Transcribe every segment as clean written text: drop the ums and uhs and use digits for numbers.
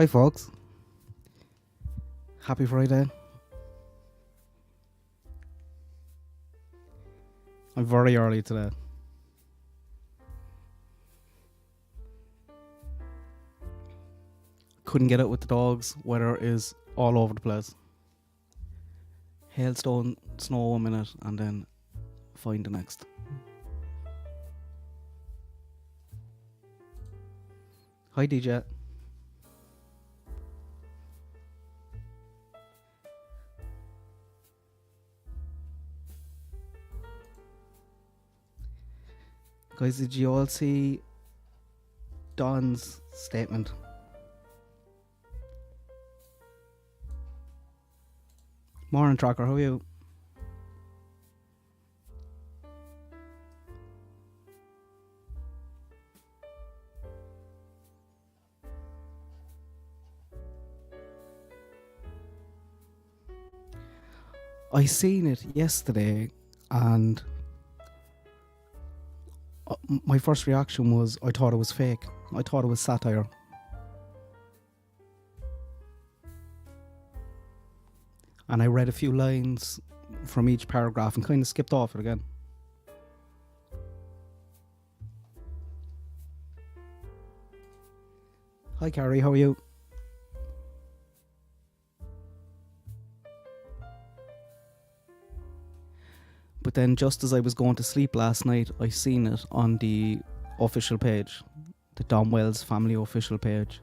Hi folks, happy Friday. I'm very early today. Couldn't get out with the dogs, weather is all over the place. Hailstone, snow 1 minute and then fine the next. Hi DJ. Guys, did you all see Don's statement? Morning Tracker, how are you? I seen it yesterday and my first reaction was I thought it was fake. I thought it was satire. And I read a few lines from each paragraph and kind of skipped off it again. Hi Carrie, how are you? But then just as I was going to sleep last night, I seen it on the official page, the Don Wells family official page.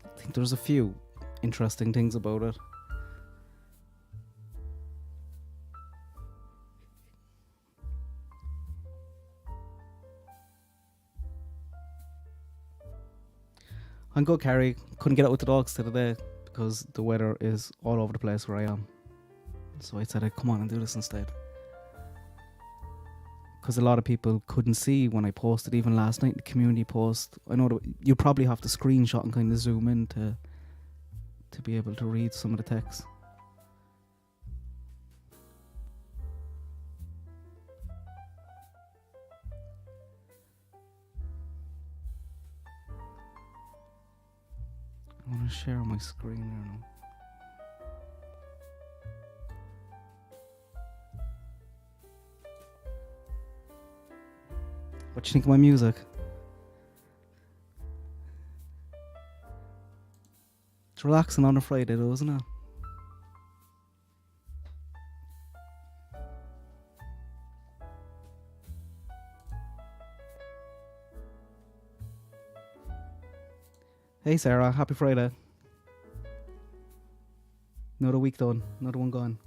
I think there's a few interesting things about it. I'm good, Carrie. Couldn't get out with the dogs today because the weather is all over the place where I am. So I said I'd come on and do this instead. Because a lot of people couldn't see when I posted, even last night, the community post. I know that you probably have to screenshot and kind of zoom in to be able to read some of the text. I want to share my screen there now. What do you think of my music? It's relaxing on a Friday though, isn't it? Hey Sarah, happy Friday. Another week done, another one gone.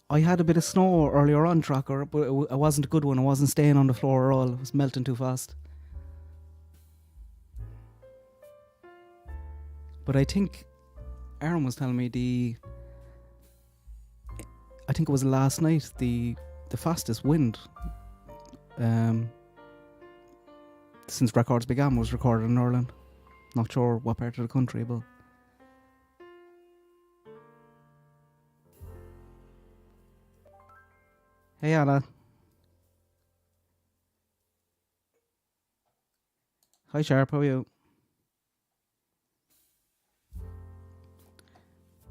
I had a bit of snow earlier on, Tracker, but it wasn't a good one. It wasn't staying on the floor at all. It was melting too fast. But I think Aaron was telling me I think it was last night, the fastest wind since records began was recorded in Ireland. Not sure what part of the country, but hey Anna. Hi Sharp, how are you?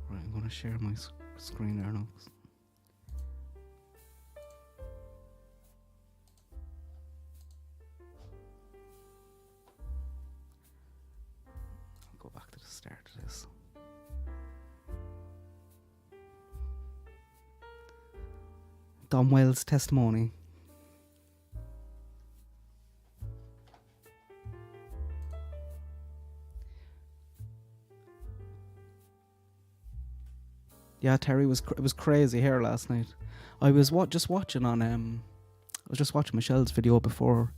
Right, I'm going to share my screen there now. I'll go back to the start of this. Don Wells' testimony. Yeah, Terry, it was crazy here last night. I was just watching Michelle's video before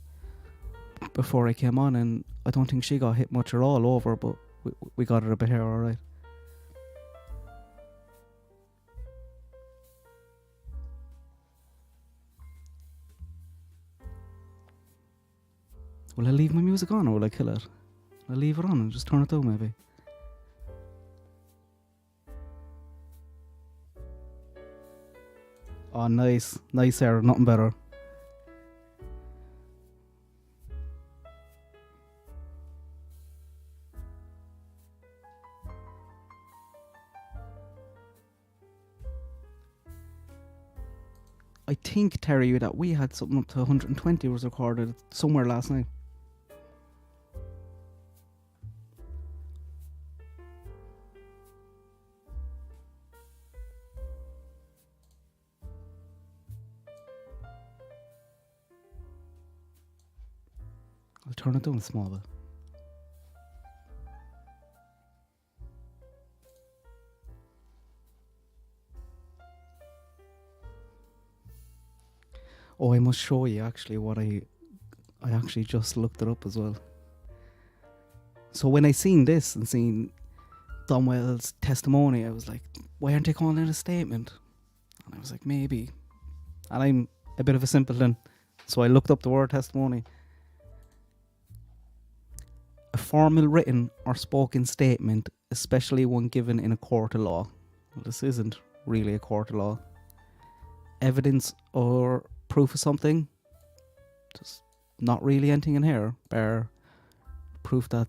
I came on, and I don't think she got hit much at all over, but we got it a bit here, all right. Will I leave my music on or will I kill it? I'll leave it on and just turn it down maybe. Oh, nice. Nice, Sarah. Nothing better. I think, Terry, that we had something up to 120 was recorded somewhere last night. I'll turn it down a small bit. Oh, I must show you actually what I actually just looked it up as well. So when I seen this and seen Donwell's testimony, I was like, why aren't they calling it a statement? And I was like, maybe. And I'm a bit of a simpleton, so I looked up the word testimony. A formal written or spoken statement, especially one given in a court of law. Well, this isn't really a court of law. Evidence or proof of something. Just not really anything in here, bare proof that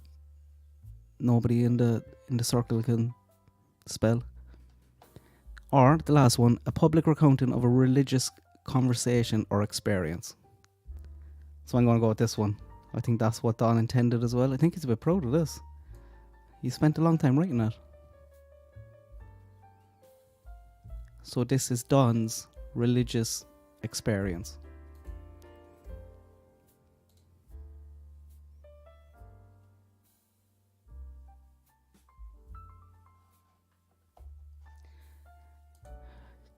nobody in the circle can spell. Or the last one, a public recounting of a religious conversation or experience. So I'm going to go with this one. I think that's what Don intended as well. I think he's a bit proud of this. He spent a long time writing it. So this is Don's religious experience.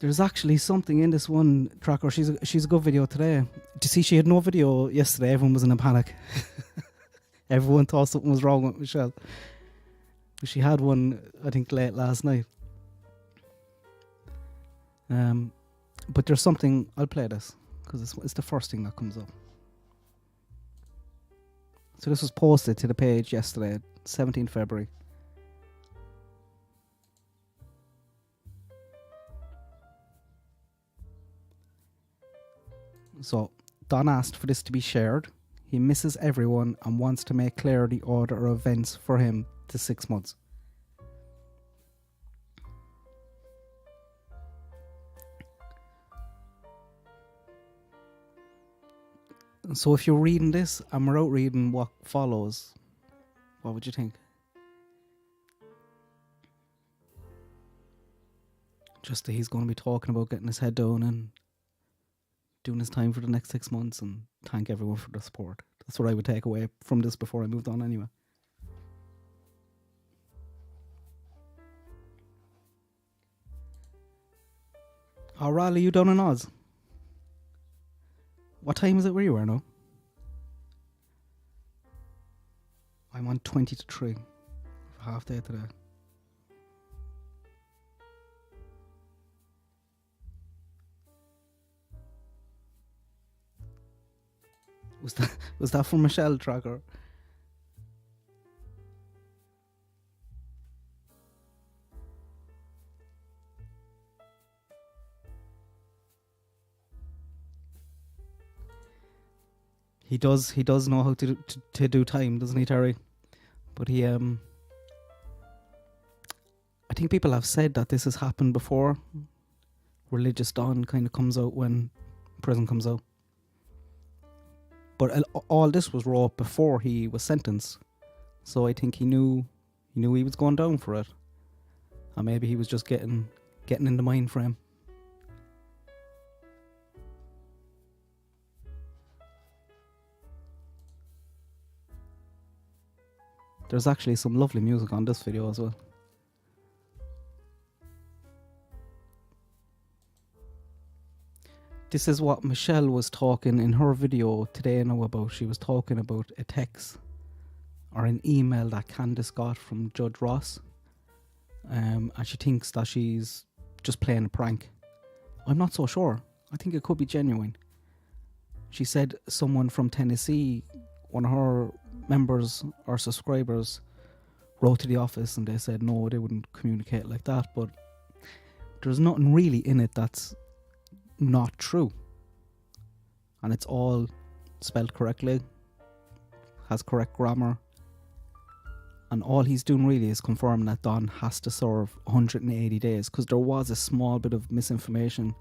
There's actually something in this one tracker. She's a good video today. Do you see she had no video yesterday? Everyone was in a panic. Everyone thought something was wrong with Michelle. She had one, I think, late last night. But there's something. I'll play this because it's the first thing that comes up. So this was posted to the page yesterday, 17th February. So, Don asked for this to be shared. He misses everyone and wants to make clear the order of events for him to 6 months. So if you're reading this and we're out reading what follows, what would you think? Just that he's going to be talking about getting his head down and doing his time for the next 6 months and thank everyone for the support. That's what I would take away from this before I moved on anyway. Oh, Raleigh, you down in Oz? What time is it where you are now? I'm on 20 to 3 for half day today. Was that from Michelle Tracker? He does know how to do time, doesn't he, Terry? But he I think people have said that this has happened before. Religious Don kind of comes out when prison comes out. But all this was wrote before he was sentenced. So I think he knew he was going down for it. And maybe he was just getting in the mind frame. There's actually some lovely music on this video as well. This is what Michelle was talking in her video today now about. She was talking about a text or an email that Candus got from Judge Ross. And she thinks that she's just playing a prank. I'm not so sure. I think it could be genuine. She said someone from Tennessee one of her members or subscribers wrote to the office and they said no, they wouldn't communicate like that, but there's nothing really in it that's not true. And it's all spelled correctly, has correct grammar, and all he's doing really is confirming that Don has to serve 180 days, because there was a small bit of misinformation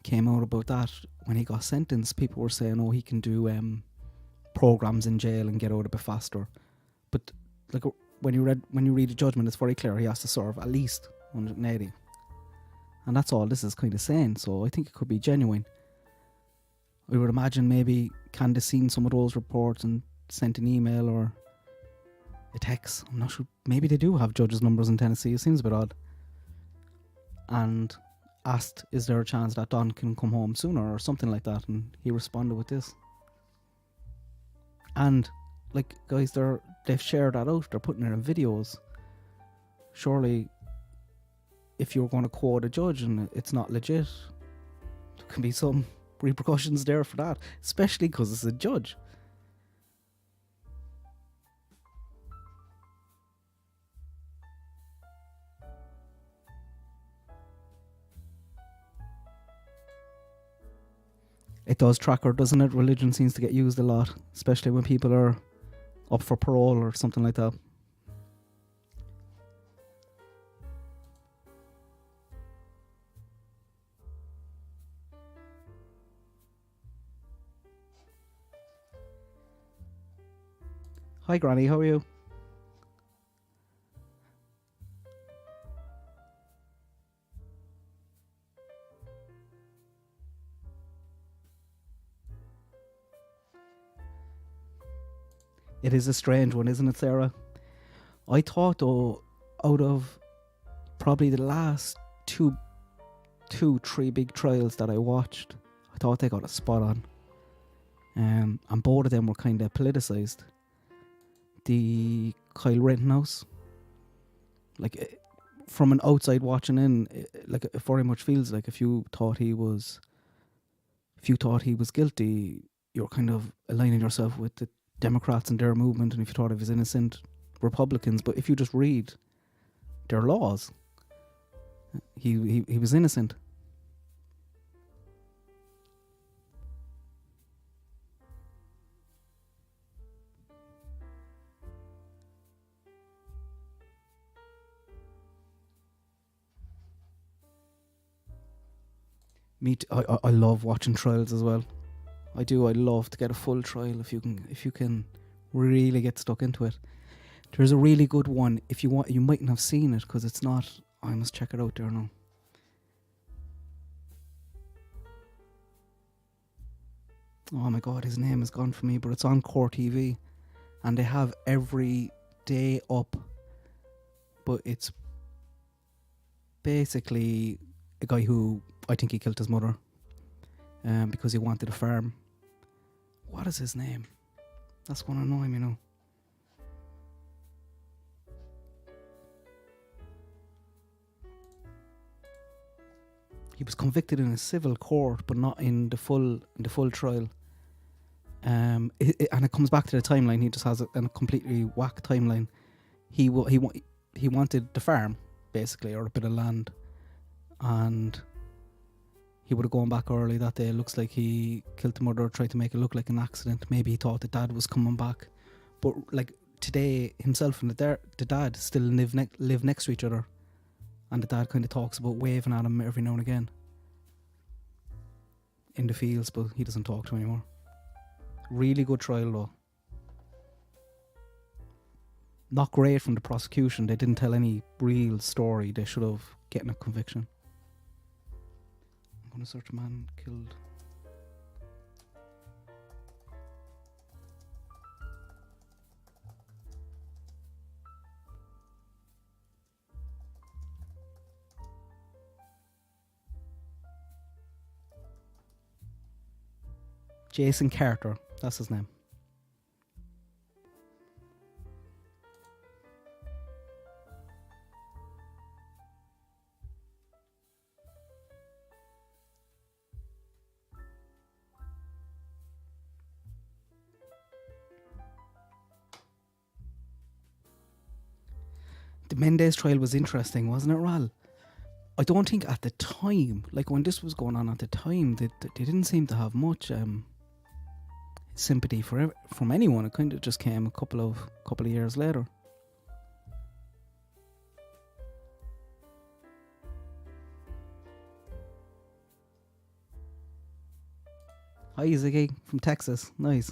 came out about that when he got sentenced. People were saying, oh, he can do programs in jail and get out a bit faster, but like when you read the judgment, it's very clear he has to serve at least 180, and that's all this is kind of saying. So I think it could be genuine. I would imagine maybe Candus seen some of those reports and sent an email or a text. I'm not sure. Maybe they do have judges' numbers in Tennessee. It seems a bit odd. And asked, is there a chance that Don can come home sooner or something like that? And he responded with this. And, like, guys, they've shared that out. They're putting it in videos. Surely, if you're going to quote a judge and it's not legit, there can be some repercussions there for that, especially because it's a judge. It does tracker, doesn't it? Religion seems to get used a lot, especially when people are up for parole or something like that. Hi Granny, how are you? It is a strange one, isn't it, Sarah? I thought, though, out of probably the last two, three big trials that I watched, I thought they got a spot on. And both of them were kind of politicised. The Kyle Rittenhouse, like, from an outside watching in, like, it very much feels like if you thought he was guilty, you're kind of aligning yourself with the Democrats and their movement, and if you thought he was innocent, Republicans. But if you just read their laws, he was innocent. I love watching trials as well. I do. I love to get a full trial if you can really get stuck into it. There's a really good one. If you want, you mightn't have seen it because it's not. I must check it out there now. Oh my god, his name is gone for me, but it's on Core TV, and they have every day up. But it's basically a guy who I think he killed his mother, because he wanted a farm. What is his name? That's going to annoy me now. He was convicted in a civil court, but not in the full trial. And it comes back to the timeline. He just has a completely whack timeline. He wanted the farm, basically, or a bit of land, and he would have gone back early that day. It looks like he killed the mother, tried to make it look like an accident. Maybe he thought the dad was coming back, but like today, himself and the dad still live next to each other, and the dad kind of talks about waving at him every now and again in the fields, but he doesn't talk to him anymore. Really good trial though. Not great from the prosecution. They didn't tell any real story. They should have gotten a conviction. I'm going to search a man killed. Jason Carter, that's his name. Mendez trial was interesting, wasn't it, Ral? I don't think at the time, like when this was going on at the time, they didn't seem to have much sympathy from anyone. It kind of just came a couple of years later. Hi, Ziggy from Texas. Nice.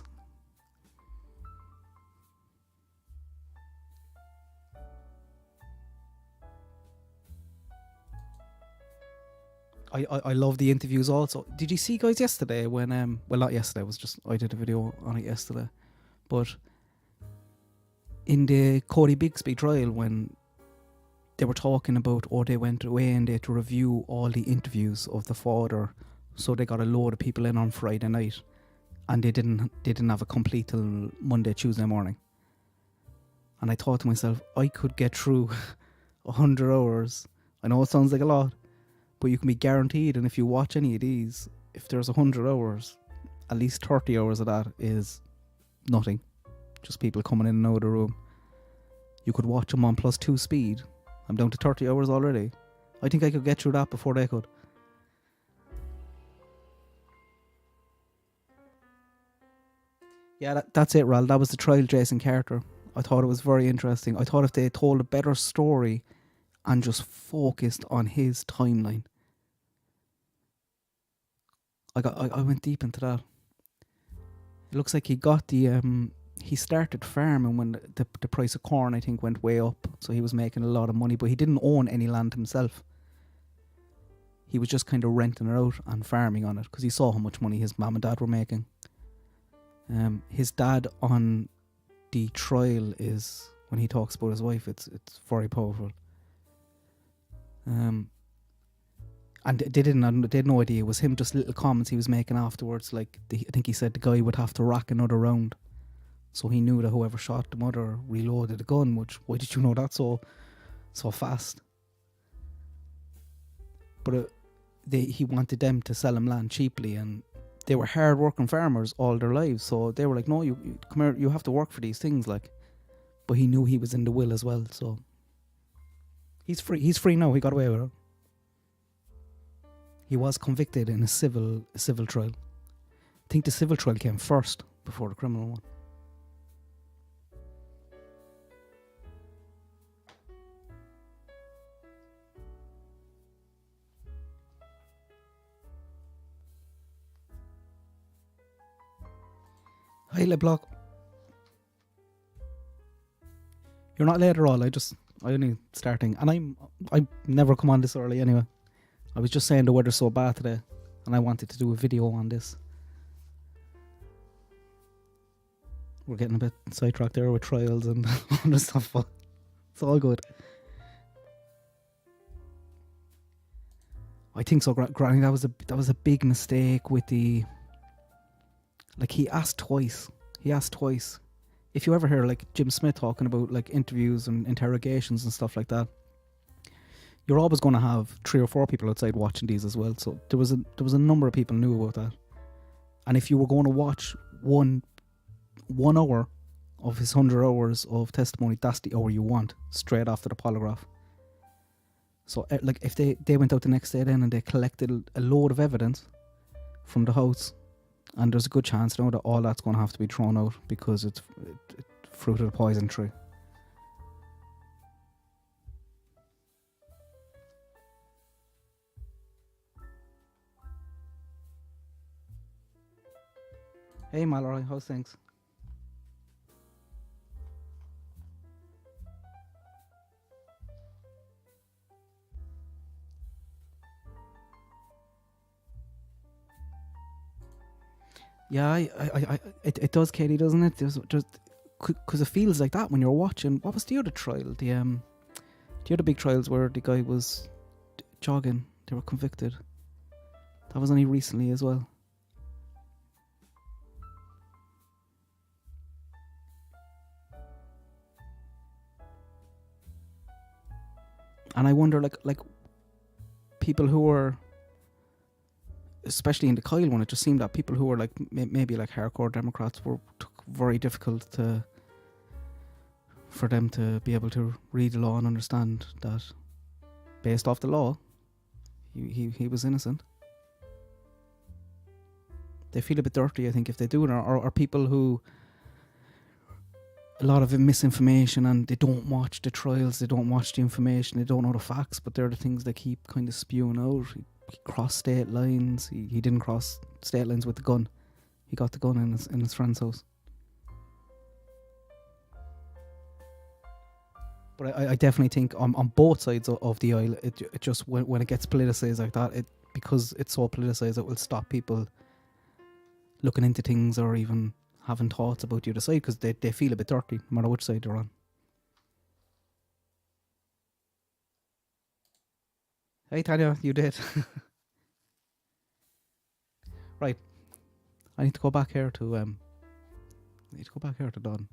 I love the interviews also. Did you see, guys, yesterday when well, not yesterday, it was just I did a video on it yesterday, but in the Cody Bigsby trial, when they were talking about, or they went away and they had to review all the interviews of the father, so they got a load of people in on Friday night, and they didn't have a complete till Monday, Tuesday morning. And I thought to myself, I could get through 100 hours. I know it sounds like a lot, but you can be guaranteed, and if you watch any of these, if there's 100 hours, at least 30 hours of that is nothing. Just people coming in and out of the room. You could watch them on +2 speed. I'm down to 30 hours already. I think I could get through that before they could. Yeah, that's it, Ral. That was the trial, Jason Carter. I thought it was very interesting. I thought if they told a better story and just focused on his timeline. I went deep into that. It looks like he got the he started farming when the price of corn, I think, went way up, so he was making a lot of money, but he didn't own any land himself. He was just kind of renting it out and farming on it because he saw how much money his mum and dad were making. His dad on the trial is, when he talks about his wife, it's very powerful. And they had no idea it was him. Just little comments he was making afterwards, like I think he said the guy would have to rack another round, so he knew that whoever shot the mother reloaded the gun. Which, why did you know that so fast? But he wanted them to sell him land cheaply, and they were hard working farmers all their lives, so they were like, no, you come here, you have to work for these things, like. But he knew he was in the will as well, so he's free now. He got away with it. He was convicted in a civil trial. I think the civil trial came first before the criminal one. Hi, LeBlock. You're not late at all. I only starting, and I never come on this early anyway. I was just saying the weather's so bad today, and I wanted to do a video on this. We're getting a bit sidetracked there with trials and all this stuff, but it's all good. I think so, Granny. That was a big mistake with the. Like, he asked twice. If you ever hear like Jim Smith talking about like interviews and interrogations and stuff like that, you're always going to have 3 or 4 people outside watching these as well. So there was a number of people knew about that. And if you were going to watch one hour of his 100 hours of testimony, that's the hour you want, straight after the polygraph. So like if they went out the next day then and they collected a load of evidence from the house, and there's a good chance now that all that's going to have to be thrown out because it's fruit of the poison tree. Hey Mallory, how's things? Yeah, it does, Katie, doesn't it? Just because it feels like that when you're watching. What was the other trial? The other big trials where the guy was jogging, they were convicted. That was only recently as well. And I wonder, like people who were, especially in the Kyle one, it just seemed that people who were like maybe like hardcore Democrats took very difficult for them to be able to read the law and understand that based off the law, he was innocent. They feel a bit dirty, I think, if they do it, or people who, a lot of misinformation, and they don't watch the trials, they don't watch the information, they don't know the facts, but they're the things they keep kind of spewing out. He crossed state lines. He didn't cross state lines with the gun. He got the gun in his friend's house. But I definitely think on both sides of the aisle, it just, when it gets politicised like that, because it's so politicised, it will stop people looking into things or even having thoughts about the other side, because they feel a bit dirty no matter which side they're on. Hey Tanya, you did. Right. I need to go back here to Don.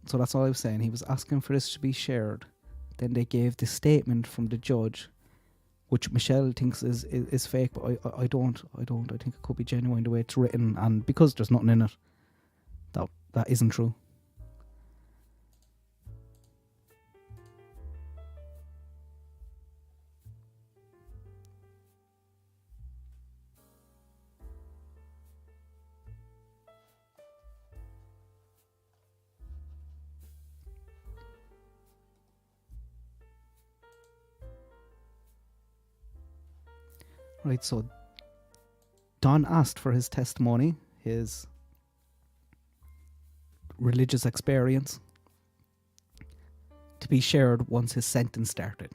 So that's all I was saying. He was asking for this to be shared. Then they gave the statement from the judge, which Michelle thinks is fake, but I don't. I think it could be genuine the way it's written, and because there's nothing in it, that isn't true. Right, so Don asked for his testimony, his religious experience, to be shared once his sentence started.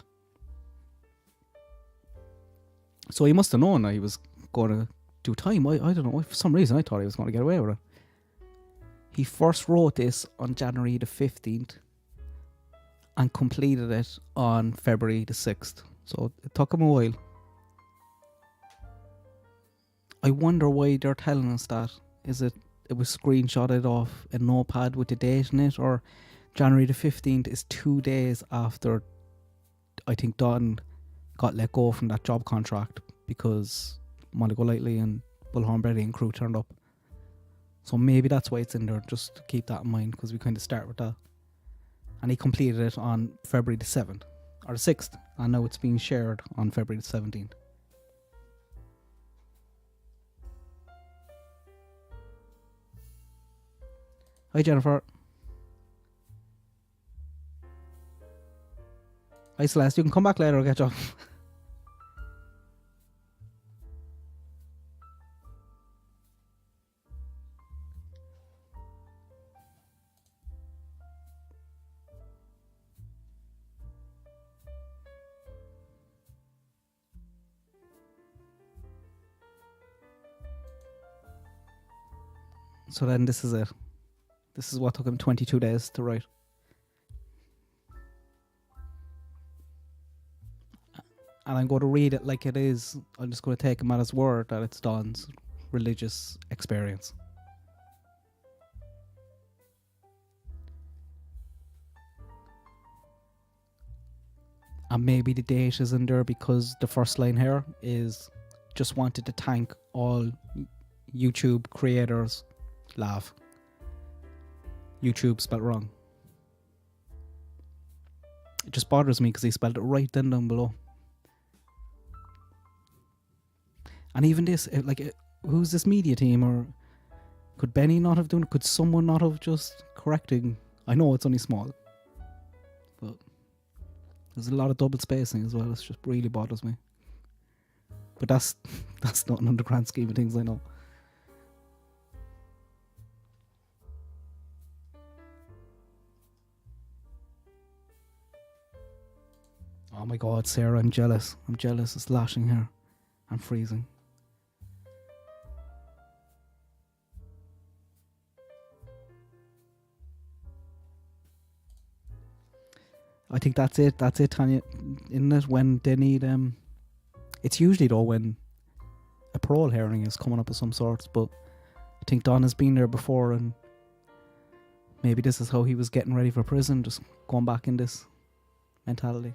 So he must have known that he was going to do time. I don't know, for some reason I thought he was going to get away with it. He first wrote this on January the 15th and completed it on February the 6th. So it took him a while. I wonder why they're telling us that. Is it was screenshotted off a notepad with the date in it, or January the 15th is 2 days after I think Don got let go from that job contract because Molly Golightly and Bullhorn Brady and crew turned up. So maybe that's why it's in there, just to keep that in mind, because we kind of start with that. And he completed it on February the 7th, or the 6th, and now it's being shared on February the 17th. Hi Jennifer. Hi Celeste, you can come back later or catch up. So then this is it. This is what took him 22 days to write. And I'm going to read it like it is. I'm just going to take him at his word that it's Don's religious experience. And maybe the date is in there because the first line here is, just wanted to thank all YouTube creators. Laugh. YouTube spelled wrong. It just bothers me because he spelled it right then down below. And even this, who's this media team? Or could Benny not have done it? Could someone not have just correcting? I know it's only small, but there's a lot of double spacing as well. It just really bothers me. But that's not an under grand scheme of things, I know. Oh my god, Sarah, I'm jealous. It's lashing here. I'm freezing. I think that's it, Tanya. Isn't it, when they need it's usually though when a parole hearing is coming up of some sorts, but I think Don has been there before, and maybe this is how he was getting ready for prison, just going back in this mentality.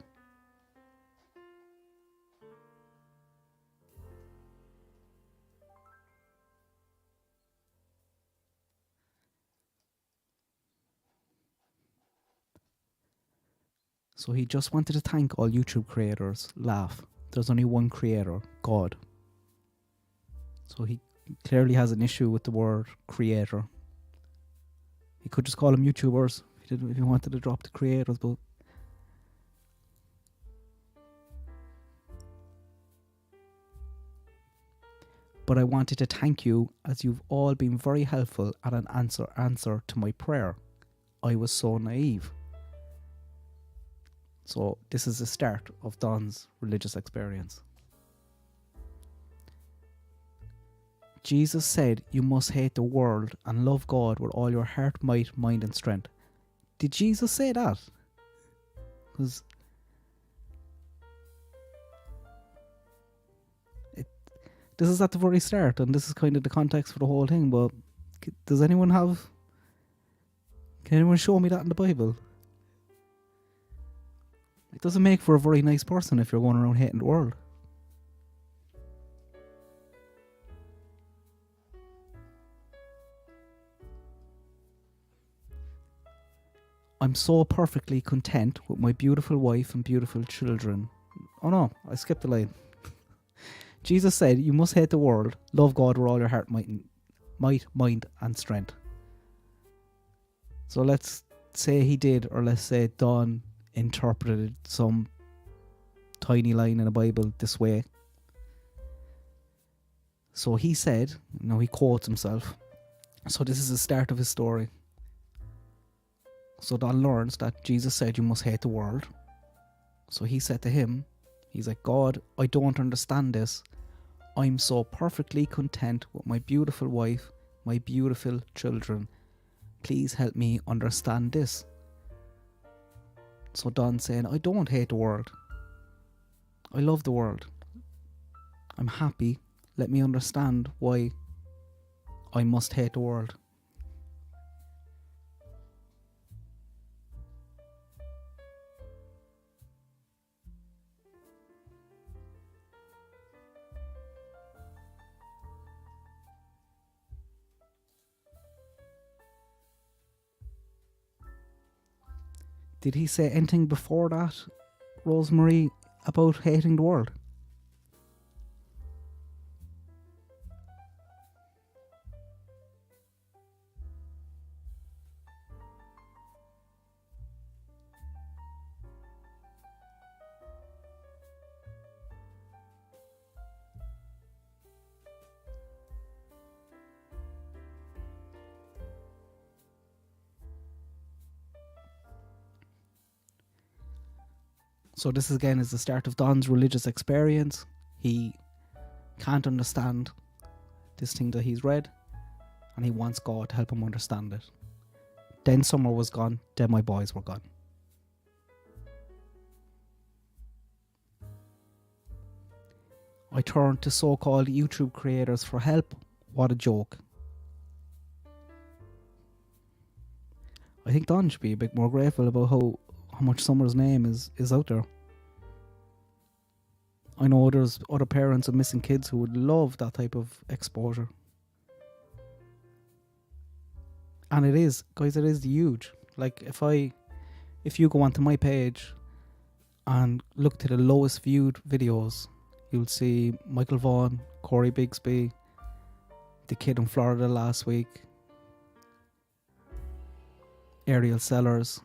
So he just wanted to thank all YouTube creators. Laugh. There's only one creator, God. So he clearly has an issue with the word creator. He could just call them YouTubers if he wanted to drop the creators, but I wanted to thank you as you've all been very helpful at an answer to my prayer. I was so naive. So this is the start of Don's religious experience. Jesus said you must hate the world and love God with all your heart, might, mind and strength. Did Jesus say that? Because this is at the very start, and this is kind of the context for the whole thing, but does anyone have... Can anyone show me that in the Bible? It doesn't make for a very nice person if you're going around hating the world. I'm so perfectly content with my beautiful wife and beautiful children. Oh no, I skipped the line. Jesus said, you must hate the world, love God with all your heart, might, mind and strength. So let's say he did, or let's say Don interpreted some tiny line in the Bible this way. So he said, he quotes himself. So this is the start of his story. So Don learns that Jesus said you must hate the world. So he said to him, he's like, God, I don't understand this. I'm so perfectly content with my beautiful wife, my beautiful children. Please help me understand this. So Don's saying, I don't hate the world. I love the world. I'm happy. Let me understand why I must hate the world. Did he say anything before that, Rosemary, about hating the world? So this again is the start of Don's religious experience. He can't understand this thing that he's read, and he wants God to help him understand it. Then summer was gone, then my boys were gone. I turned to so-called YouTube creators for help. What a joke. I think Don should be a bit more grateful about how much Summer's name is out there. I know there's other parents of missing kids who would love that type of exposure. And it is, guys, it is huge. Like, if you go onto my page and look to the lowest viewed videos, you'll see Michael Vaughan, Corey Bigsby, the kid in Florida last week, Ariel Sellers.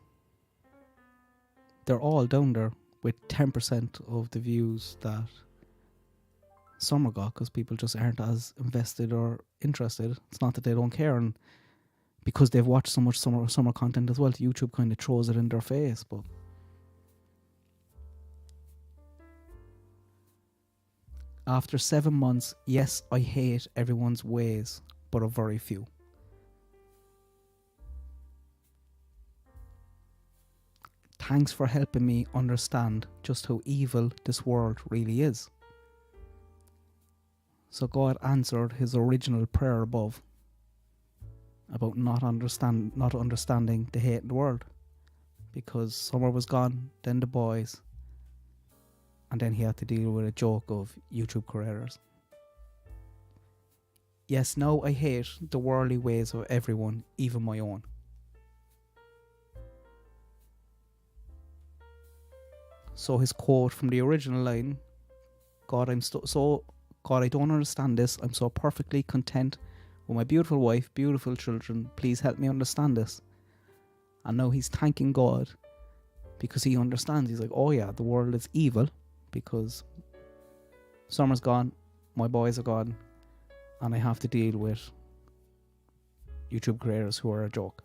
They're all down there with 10% of the views that Summer got, because people just aren't as invested or interested. It's not that they don't care, and because they've watched so much summer content as well, YouTube kind of throws it in their face. But after 7 months, yes, I hate everyone's ways, but a very few. Thanks for helping me understand just how evil this world really is. So God answered his original prayer above about not understanding the hate in the world, because Summer was gone, then the boys, and then he had to deal with a joke of YouTube creators. Yes, now I hate the worldly ways of everyone, even my own. So his quote from the original line, God, God, I don't understand this. I'm so perfectly content with my beautiful wife, beautiful children. Please help me understand this. And now he's thanking God because he understands. He's like, oh yeah, the world is evil because summer's gone, my boys are gone, and I have to deal with YouTube creators who are a joke.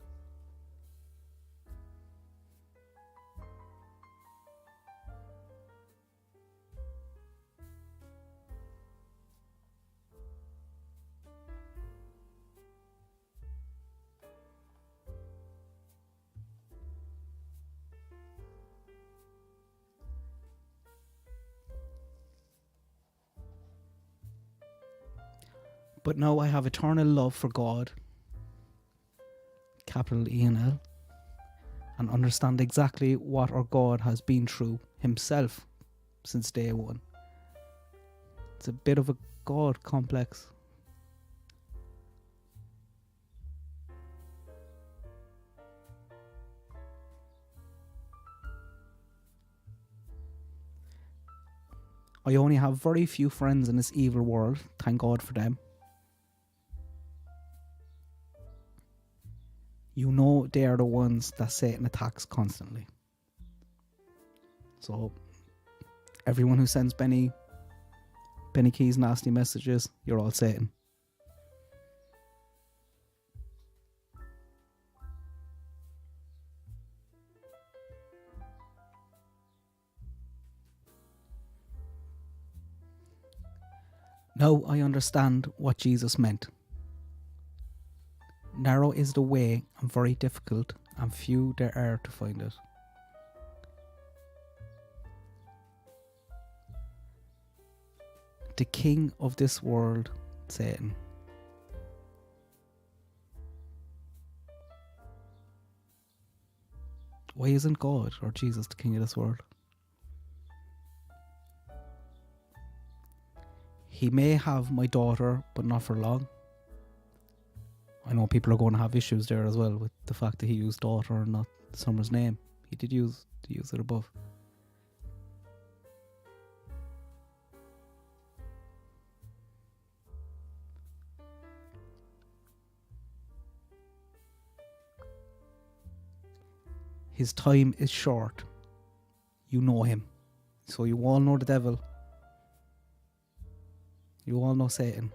But now I have eternal love for God, capital E&L, and understand exactly what our God has been through himself since day one. It's a bit of a God complex. I only have very few friends in this evil world, thank God for them. You know they are the ones that Satan attacks constantly. So everyone who sends Benny Keys nasty messages, you're all Satan. Now I understand what Jesus meant. Narrow is the way and very difficult, and few there are to find it. The king of this world, Satan. Why isn't God or Jesus the king of this world? He may have my daughter, but not for long. I know people are going to have issues there as well with the fact that he used daughter and not Summer's name. He did use it above. His time is short. You know him. So you all know the devil. You all know Satan.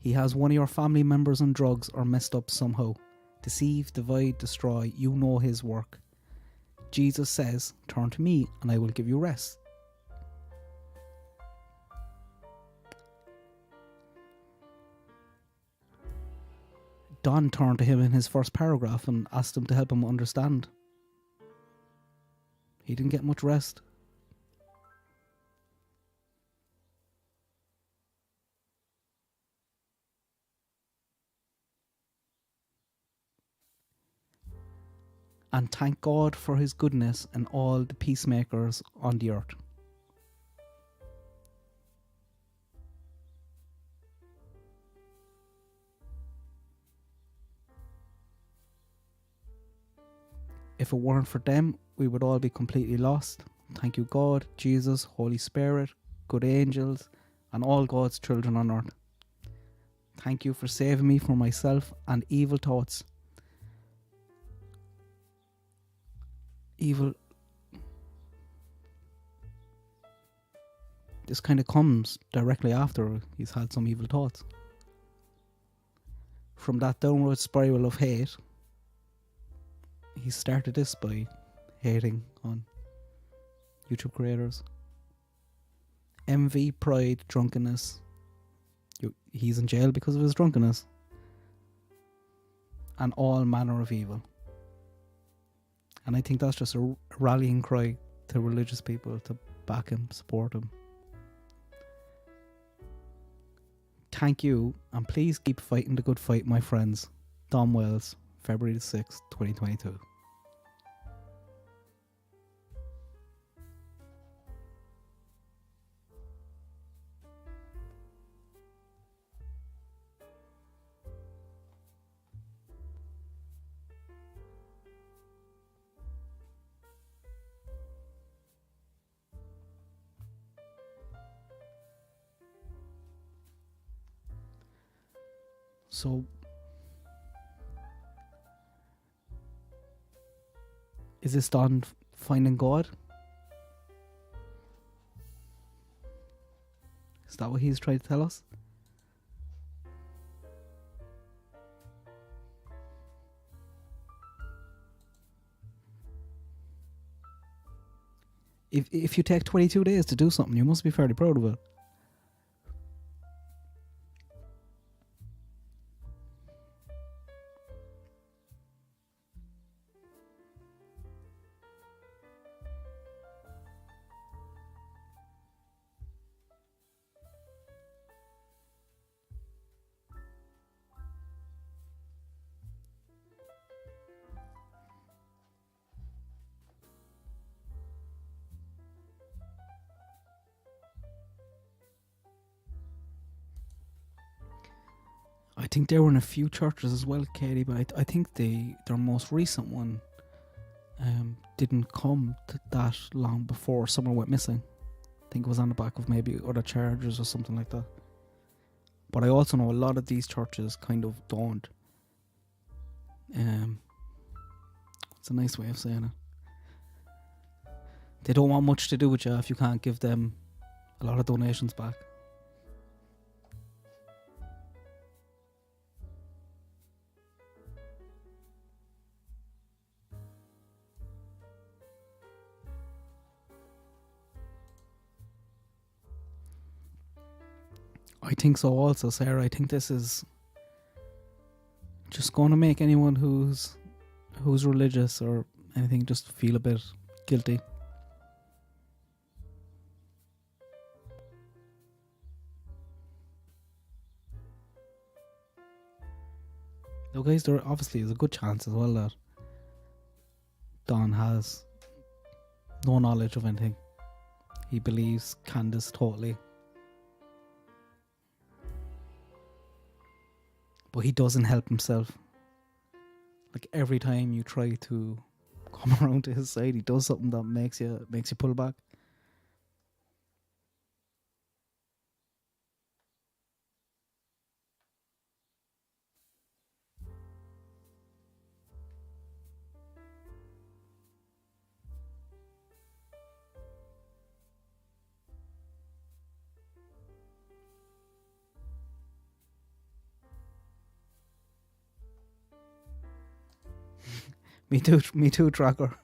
He has one of your family members on drugs or messed up somehow. Deceive, divide, destroy. You know his work. Jesus says, turn to me and I will give you rest. Don turned to him in his first paragraph and asked him to help him understand. He didn't get much rest. And thank God for his goodness and all the peacemakers on the earth. If it weren't for them, we would all be completely lost. Thank you, God, Jesus, Holy Spirit, good angels, and all God's children on earth. Thank you for saving me from myself and evil thoughts. This kind of comes directly after he's had some evil thoughts. From that downward spiral of hate, he started this by hating on YouTube creators. Envy, pride, drunkenness. He's in jail because of his drunkenness. And all manner of evil. And I think that's just a rallying cry to religious people to back him, support him. Thank you, and please keep fighting the good fight, my friends. Dom Wells, February 6th, 2022. So, is this Don finding God? Is that what he's trying to tell us? If you take 22 days to do something, you must be fairly proud of it. I think they were in a few churches as well, Katie, but I think their most recent one didn't come to that long before someone went missing. I think it was on the back of maybe other charges or something like that. But I also know a lot of these churches kind of don't. It's a nice way of saying it. They don't want much to do with you if you can't give them a lot of donations back. I think so also, Sarah. I think this is just going to make anyone who's religious or anything just feel a bit guilty. Though, guys, there obviously is a good chance as well that Don has no knowledge of anything. He believes Candus totally. But he doesn't help himself. Like every time you try to come around to his side, he does something that makes you pull back. Me too, Tracker.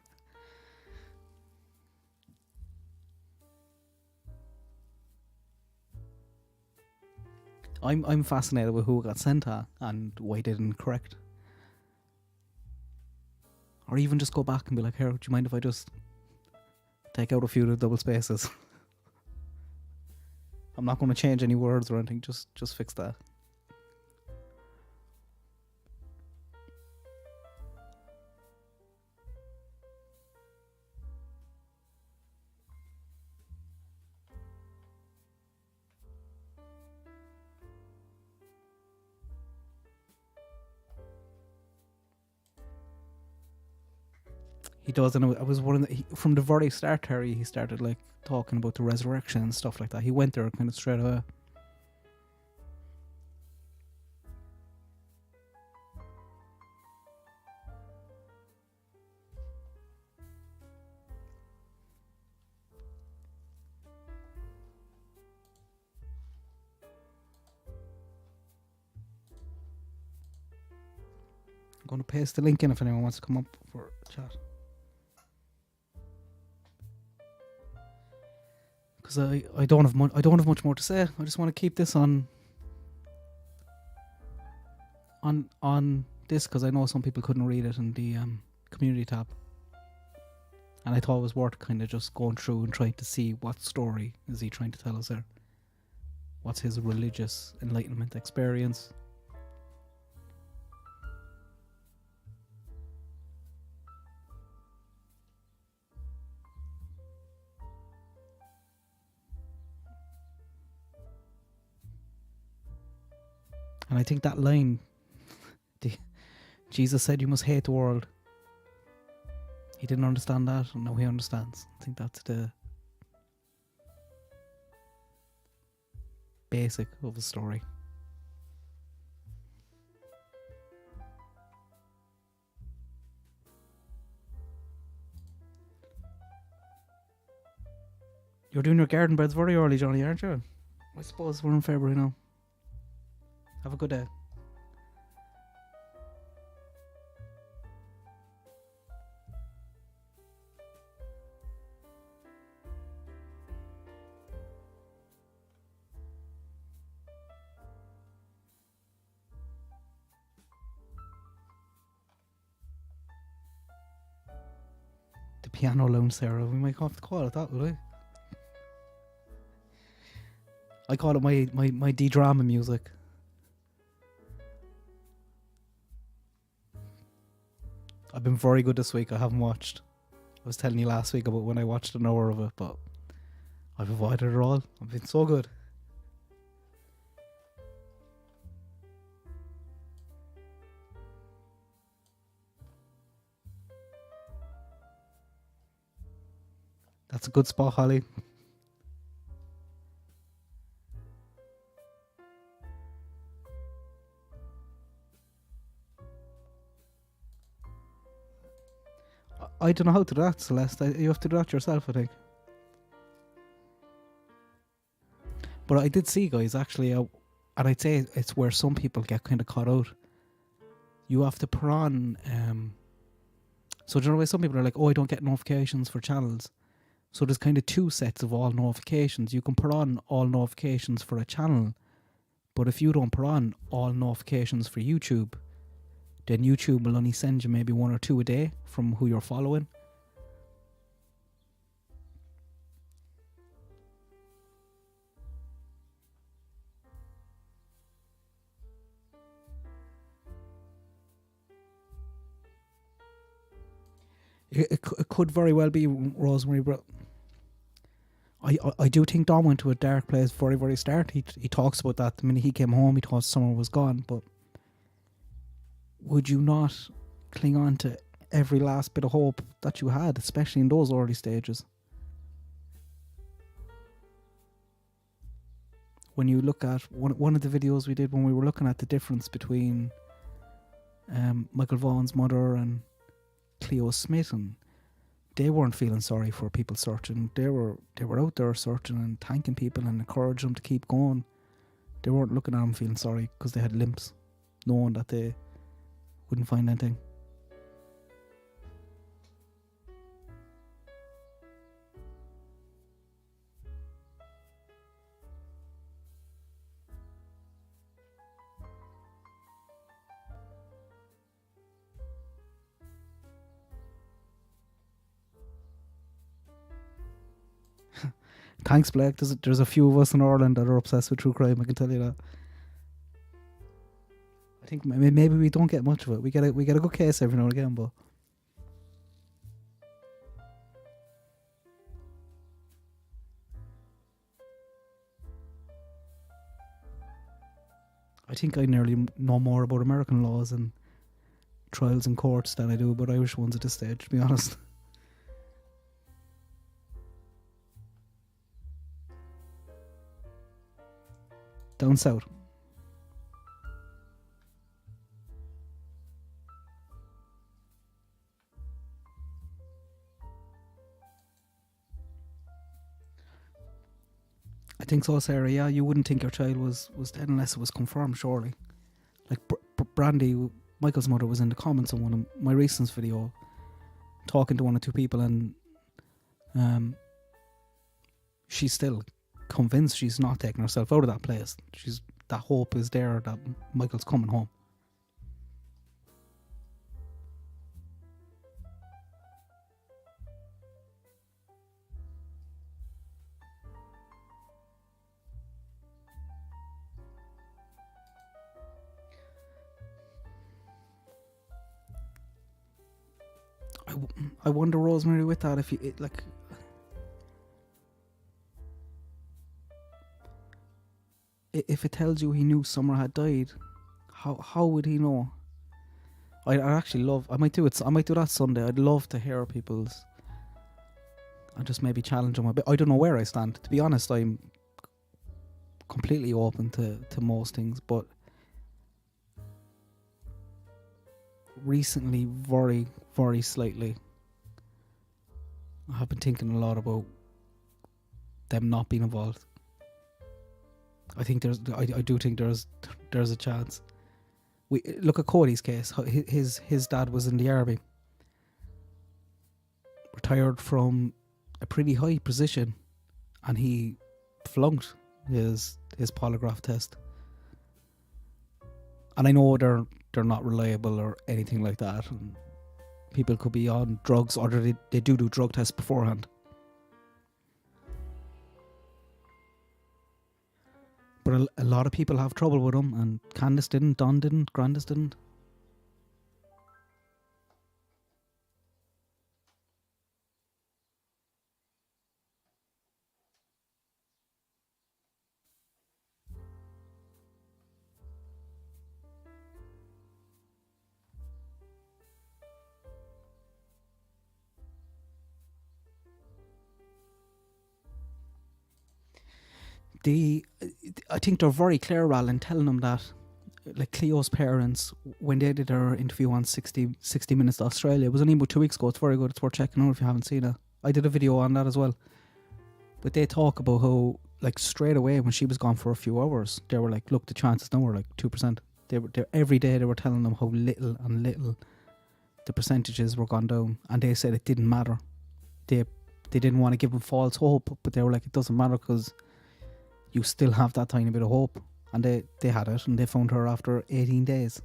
I'm fascinated with who got sent at and why they didn't correct. Or even just go back and be like, here, do you mind if I just take out a few of the double spaces? I'm not going to change any words or anything, just fix that. He does, and it was one of from the very start, Terry, he started like talking about the resurrection and stuff like that. He went there kind of straight away. I'm going to paste the link in if anyone wants to come up for a chat. Because I don't have much more to say. I just want to keep this on this because I know some people couldn't read it in the community tab, and I thought it was worth kind of just going through and trying to see what story is he trying to tell us there. What's his religious enlightenment experience? And I think that line, Jesus said you must hate the world. He didn't understand that, and now he understands. I think that's the basic of the story. You're doing your garden beds very early, Johnny, aren't you? I suppose we're in February now. Have a good day. The piano lounge, Sarah. We might have to call it that, will we? I call it my D-drama music. I've been very good this week. I haven't watched. I was telling you last week about when I watched an hour of it, but I've avoided it all. I've been so good. That's a good spot, Holly. I don't know how to do that, Celeste. You have to do that yourself, I think. But I did see, guys, actually, and I'd say it's where some people get kind of caught out. You have to put on... so do you know why some people are like, oh, I don't get notifications for channels. So there's kind of two sets of all notifications. You can put on all notifications for a channel, but if you don't put on all notifications for YouTube, then YouTube will only send you maybe 1 or 2 a day from who you're following. It could very well be, Rosemary, but I do think Dom went to a dark place very, very start. He talks about that the minute he came home. He thought summer was gone, but would you not cling on to every last bit of hope that you had, especially in those early stages? When you look at one of the videos we did when we were looking at the difference between Michael Vaughan's mother and Cleo Smith, and they weren't feeling sorry for people searching. They were out there searching and thanking people and encouraging them to keep going. They weren't looking at them feeling sorry because they had limps, knowing that they wouldn't find anything. Thanks, Blake. There's a few of us in Ireland that are obsessed with true crime, I can tell you that. I think maybe we don't get much of it. We get a good case every now and again, but I think I nearly know more about American laws and trials in courts than I do about Irish ones at this stage, to be honest. Down south. I think so, Sarah. Yeah, you wouldn't think your child was dead unless it was confirmed, surely. Like Brandy, Michael's mother, was in the comments on one of my recent video, talking to 1 or 2 people, and she's still convinced she's not taking herself out of that place. That hope is there that Michael's coming home. I wonder, Rosemary, with that, if you if it tells you he knew Summer had died, how would he know? I actually love. I might do that Sunday. I'd love to hear people's. I just maybe challenge them a bit. I don't know where I stand. To be honest, I'm completely open to most things, but recently, very, very slightly, I have been thinking a lot about them not being involved. I do think there's a chance. We look at Cody's case. His dad was in the army, retired from a pretty high position, and he flunked his polygraph test. And I know they're not reliable or anything like that, and people could be on drugs, or they do drug tests beforehand. But a lot of people have trouble with them, and Candus didn't, Don didn't, Grandis didn't. I think they're very clear, Al, in telling them that, like Cleo's parents, when they did their interview on 60 Minutes to Australia, it was only about 2 weeks ago. It's very good. It's worth checking out if you haven't seen it. I did a video on that as well. But they talk about how, like, straight away when she was gone for a few hours, they were like, look, the chances now are like 2%. They every day they were telling them how little the percentages were gone down, and they said it didn't matter. They didn't want to give them false hope, but they were like, it doesn't matter because you still have that tiny bit of hope. And they had it, and they found her after 18 days.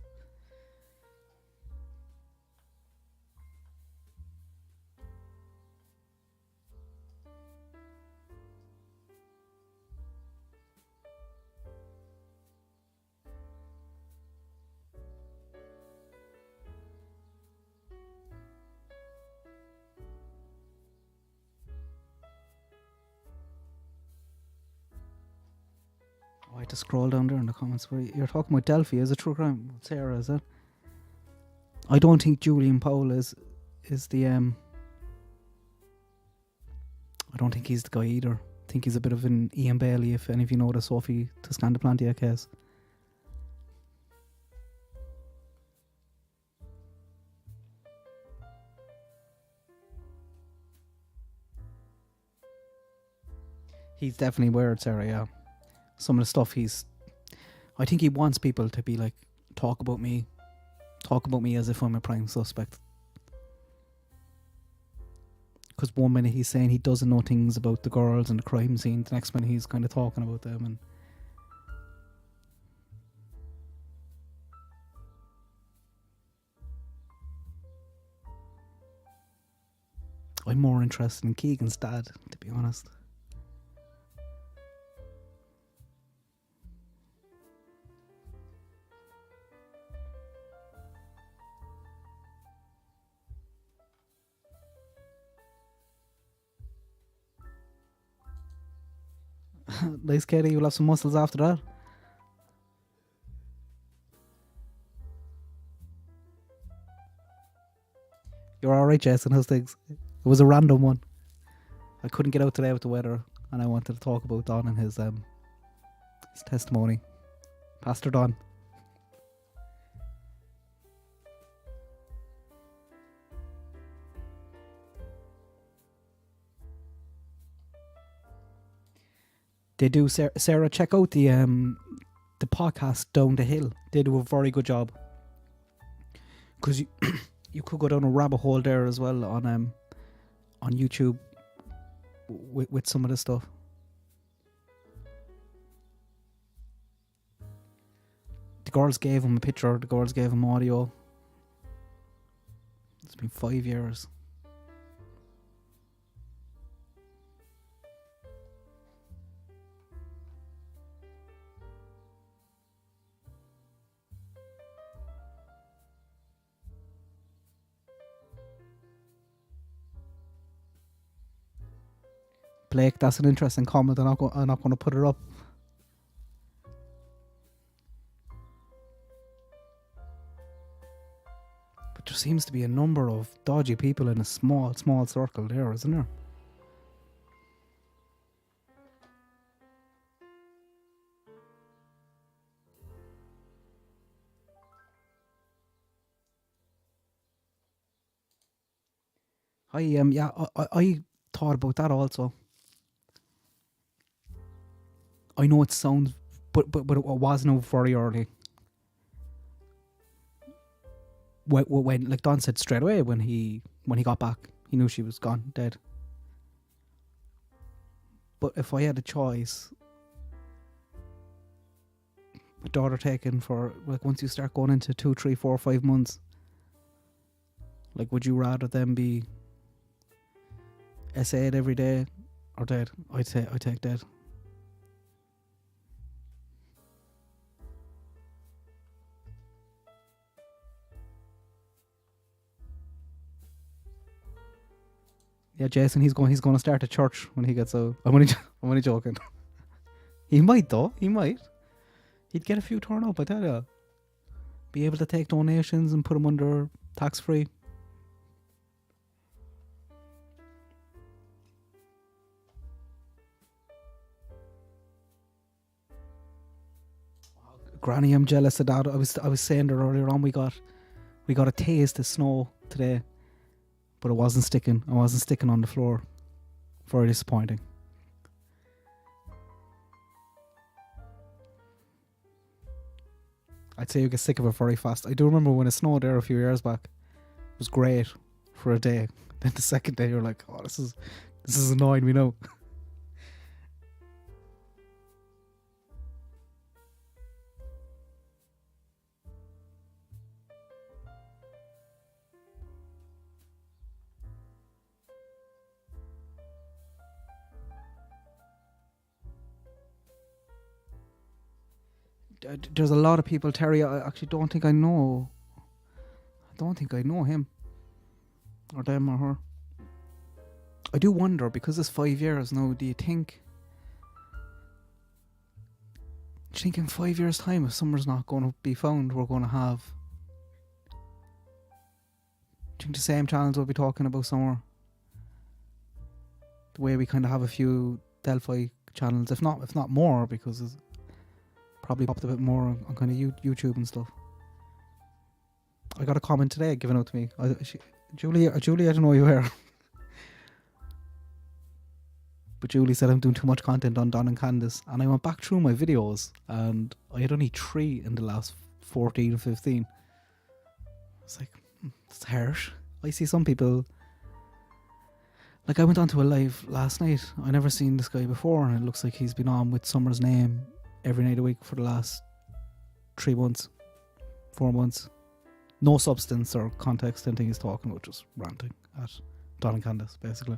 I had to scroll down there in the comments where you're talking about Delphi. Is it true crime? Sarah, is it? I don't think Julian Powell is the I don't think he's the guy either. I think he's a bit of an Ian Bailey, if any of you know the Sophie Toscana-Plantia case. He's definitely weird, Sarah, yeah. Some of the stuff I think he wants people to be like, talk about me as if I'm a prime suspect. Because one minute he's saying he doesn't know things about the girls and the crime scene, the next minute he's kind of talking about them. And I'm more interested in Keegan's dad, to be honest. Nice, Katie. You'll have some muscles after that. You're alright, Jason. How's things? It was a random one. I couldn't get out today with the weather, and I wanted to talk about Don and his testimony. Pastor Don. They do, Sarah. Check out the podcast Down the Hill. They do a very good job, because you could go down a rabbit hole there as well on YouTube with some of the stuff. The girls gave him a picture. The girls gave him audio. It's been 5 years. Blake, that's an interesting comment. I'm not going to put it up. But there seems to be a number of dodgy people in a small circle there, isn't there? I thought about that also. I know it sounds, but it was now very early. When like Don said straight away when he got back, he knew she was gone, dead. But if I had a choice, my daughter taken for, like, once you start going into 2, 3, 4, 5 months, like, would you rather them be SA'd every day or dead? I'd take dead. Yeah, Jason, he's going to start a church when he gets out. I'm only joking. He might though. He might. He'd get a few turn up, I tell you. Be able to take donations and put them under tax free. Granny, I'm jealous of that. I was saying there earlier on, we got a taste of snow today, but it wasn't sticking. I wasn't sticking on the floor. Very disappointing. I'd say you get sick of it very fast. I do remember when it snowed there a few years back. It was great for a day. Then the second day you're like, oh, this is annoying, we know. There's a lot of people, Terry. I actually don't think I know. I don't think I know him, or them, or her. I do wonder, because it's 5 years now. Do you think in 5 years' time, if Summer's not going to be found, we're going to have? Do you think the same channels will be talking about Summer? The way we kind of have a few Delphi channels, if not more, because it's probably popped a bit more on kind of YouTube and stuff. I got a comment today given out to me. Julie, I don't know who you are. But Julie said I'm doing too much content on Don and Candus. And I went back through my videos and I had only 3 in the last 14 or 15. It's like, it's harsh. I see some people... Like, I went onto a live last night. I never seen this guy before, and it looks like he's been on with Summer's name every night of the week for the last 3 months, 4 months. No substance or context, anything he's talking about, just ranting at Don and Candus, basically.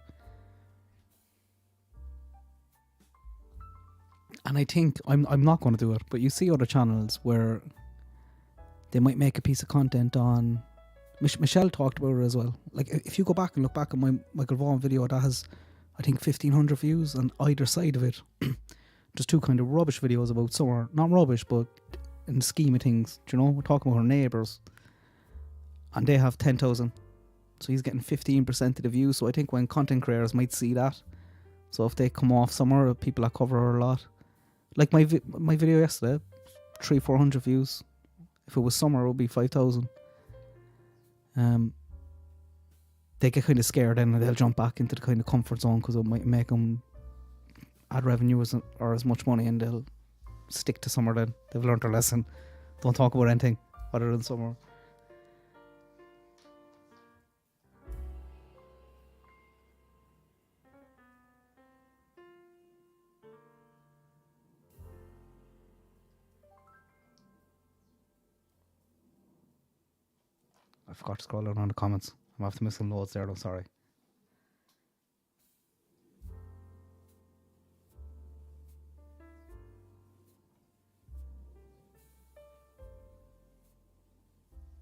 And I think, I'm not going to do it, but you see other channels where they might make a piece of content on... Michelle talked about it as well. Like, if you go back and look back at my Michael Vaughan video, that has, I think, 1,500 views on either side of it. Just 2 kind of rubbish videos about Summer. Not rubbish, but in the scheme of things, do you know? We're talking about her neighbours. And they have 10,000. So he's getting 15% of the views. So I think when content creators might see that. So if they come off Summer, people that cover her a lot. Like my video yesterday, 300-400 views. If it was Summer, it would be 5,000. They get kind of scared and they'll jump back into the kind of comfort zone because it might make them add revenue or as much money, and they'll stick to Summer then. They've learned their lesson. Don't talk about anything other than Summer. I forgot to scroll down on the comments. I'm after missing loads there, though, sorry.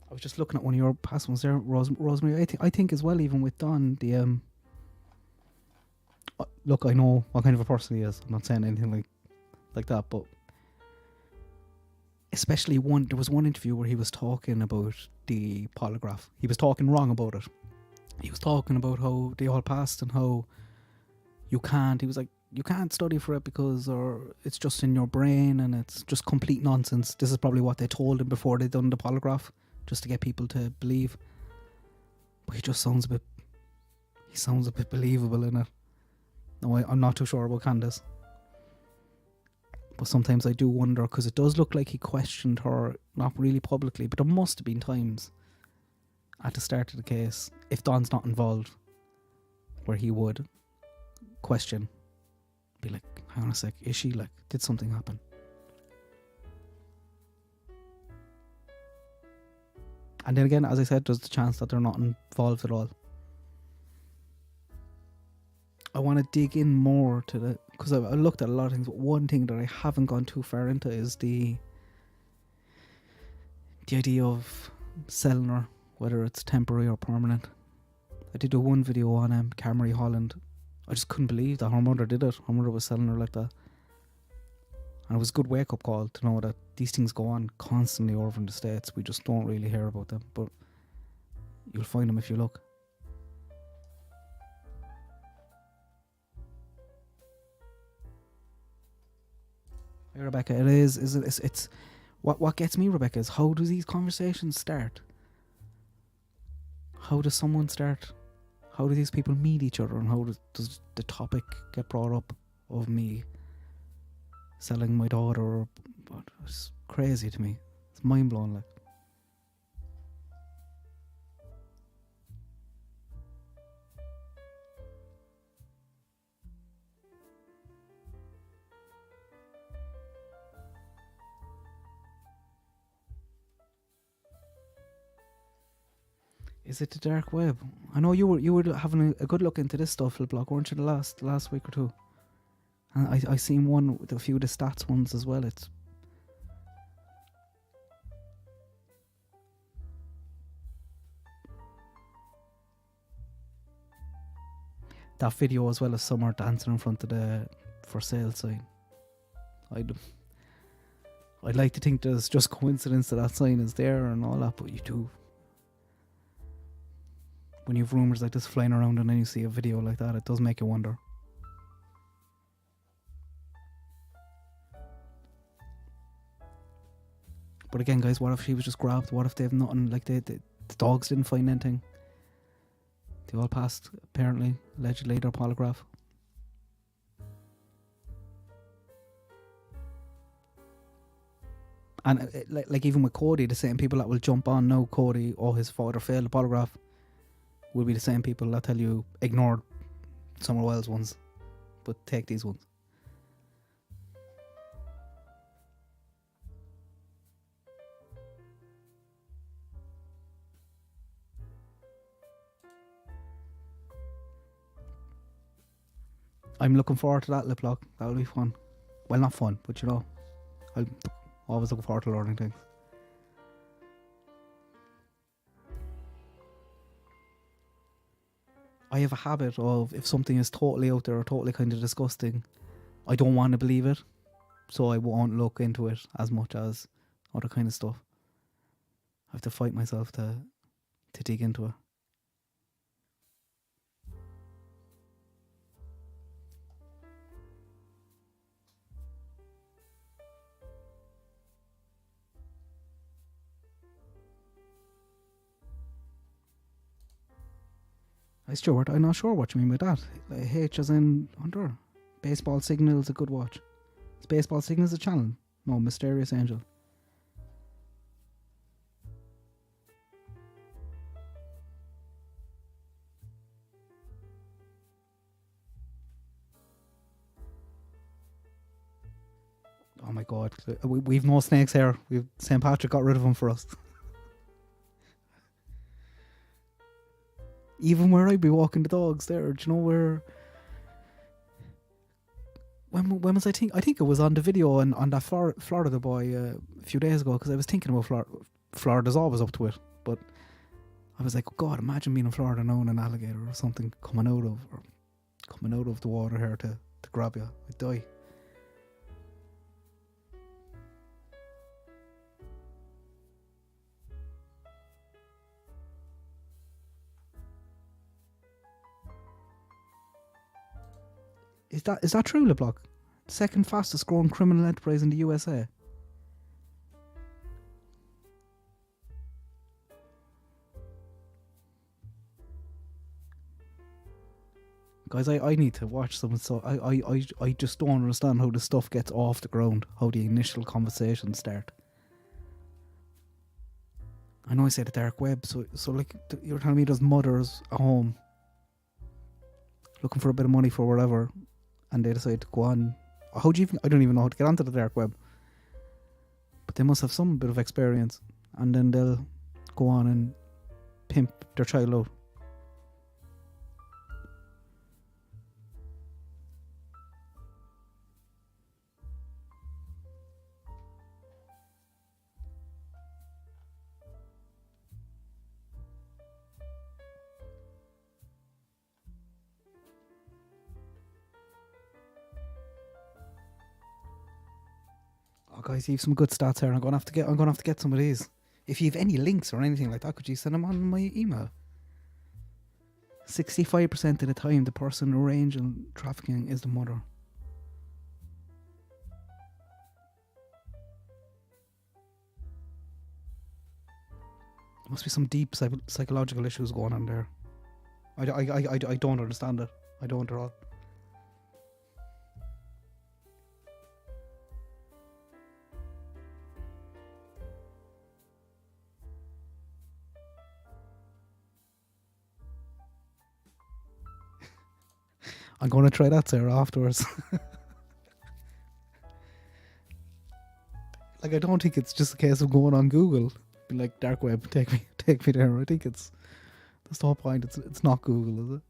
I was just looking at one of your past ones there, Rosemary. I think as well, even with Don, the look, I know what kind of a person he is. I'm not saying anything like that, but especially there was one interview where he was talking about the polygraph. He was talking wrong about it. He was talking about how they all passed and how you can't. He was like, you can't study for it because or it's just in your brain and it's just complete nonsense. This is probably what they told him before they done the polygraph, just to get people to believe. But he sounds a bit believable in it. No, I'm not too sure about Candus. But sometimes I do wonder, because it does look like he questioned her, not really publicly, but there must have been times at the start of the case, if Don's not involved, where he would question, be like, hang on a sec, is she, like, did something happen? And then again, as I said, there's the chance that they're not involved at all. I want to dig in more to the, because I looked at a lot of things, but one thing that I haven't gone too far into is the idea of selling her, whether it's temporary or permanent. I did do one video on Kamari Holland. I just couldn't believe that her mother did it. Her mother was selling her like that. And it was a good wake-up call to know that these things go on constantly over in the States. We just don't really hear about them, but you'll find them if you look. Hey, Rebecca, it's what gets me, Rebecca, is how do these conversations start? How does someone start? How do these people meet each other, and how does the topic get brought up of me selling my daughter? It's crazy to me. It's mind blowing, like. Is it the dark web? I know you were having a good look into this stuff, LeBlanc, weren't you, the last week or two? And I seen one with a few of the stats ones as well. It's that video as well as Summer dancing in front of the for sale sign. I'd like to think there's just coincidence that sign is there and all that, but you do. When you have rumours like this flying around and then you see a video like that, it does make you wonder. But again, guys, what if she was just grabbed? What if they have nothing? Like the dogs didn't find anything. They all passed, apparently, allegedly, their polygraph. And like even with Cody, the same people that will jump on now, Cody, his father failed the polygraph, will be the same people that tell you ignore Summer Wells ones, but take these ones. I'm looking forward to that lip lock. That'll be fun. Well, not fun, but you know, I'm always looking forward to learning things. I have a habit of, if something is totally out there or totally kind of disgusting, I don't want to believe it, so I won't look into it as much as other kind of stuff. I have to fight myself to dig into it. Hi Stuart, I'm not sure what you mean by that. H as in under. Baseball Signal is a good watch. Is Baseball Signal a channel? No, Mysterious Angel. Oh my god, we've no snakes here. St. Patrick got rid of them for us. Even where I'd be walking the dogs there, do you know where? When was I think it was on the video on that Florida boy a few days ago, because I was thinking about Florida. Florida's always up to it, but I was like, oh God, imagine being in Florida now and an alligator or something coming out of the water here to grab you. I'd die. Is that true, LeBlanc? Second fastest growing criminal enterprise in the USA. Guys, I need to watch some. So I just don't understand how the stuff gets off the ground, how the initial conversations start. I know I said the dark web, so like you're telling me there's mothers at home looking for a bit of money for whatever, and they decide to go on. How do you even? I don't even know how to get onto the dark web, but they must have some bit of experience, and then they'll go on and pimp their child out. Oh, guys, you have some good stats here. I'm gonna have to get some of these. If you have any links or anything like that, could you send them on my email? 65% of the time, the person arranging trafficking is the mother. There must be some deep psychological issues going on there. I don't understand it. I don't at all. I'm going to try that, Sarah, afterwards. Like, I don't think it's just a case of going on Google, be like, dark web, take me there. I think that's the whole point. It's not Google, is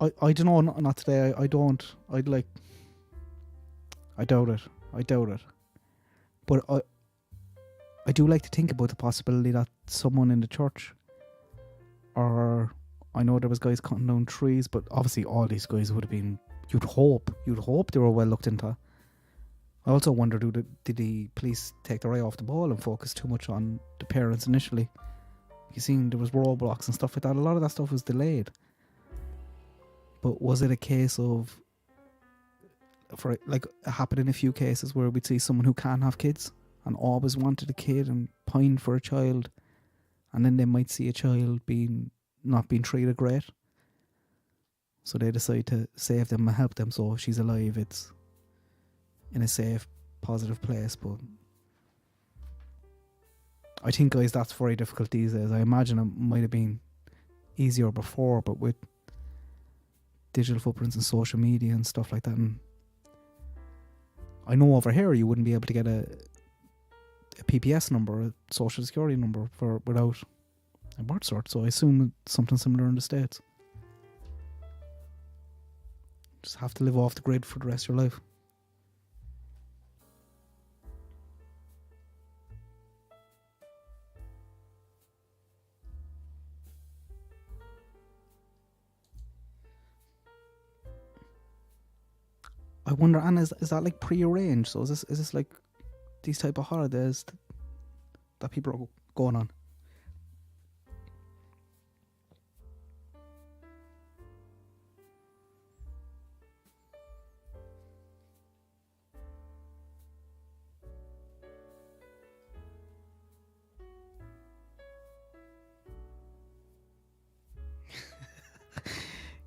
it? I don't know, not today. I doubt it. But I do like to think about the possibility that someone in the church, or I know there was guys cutting down trees, but obviously all these guys would have been, you'd hope they were well looked into. I also wonder, did the police take their eye off the ball and focus too much on the parents initially? You seen there was roadblocks and stuff like that. A lot of that stuff was delayed. But was it a case of, for like, it happened in a few cases where we'd see someone who can't have kids and always wanted a kid and pined for a child, and then they might see a child not being treated great, so they decide to save them and help them, so if she's alive it's in a safe, positive place. But I think, guys, that's very difficult these days. I imagine it might have been easier before, but with digital footprints and social media and stuff like that, and I know over here you wouldn't be able to get a PPS number, a social security number, without a birth cert, so I assume it's something similar in the States. Just have to live off the grid for the rest of your life. I wonder, Anna, is that like pre-arranged? So is this like these type of holidays that people are going on?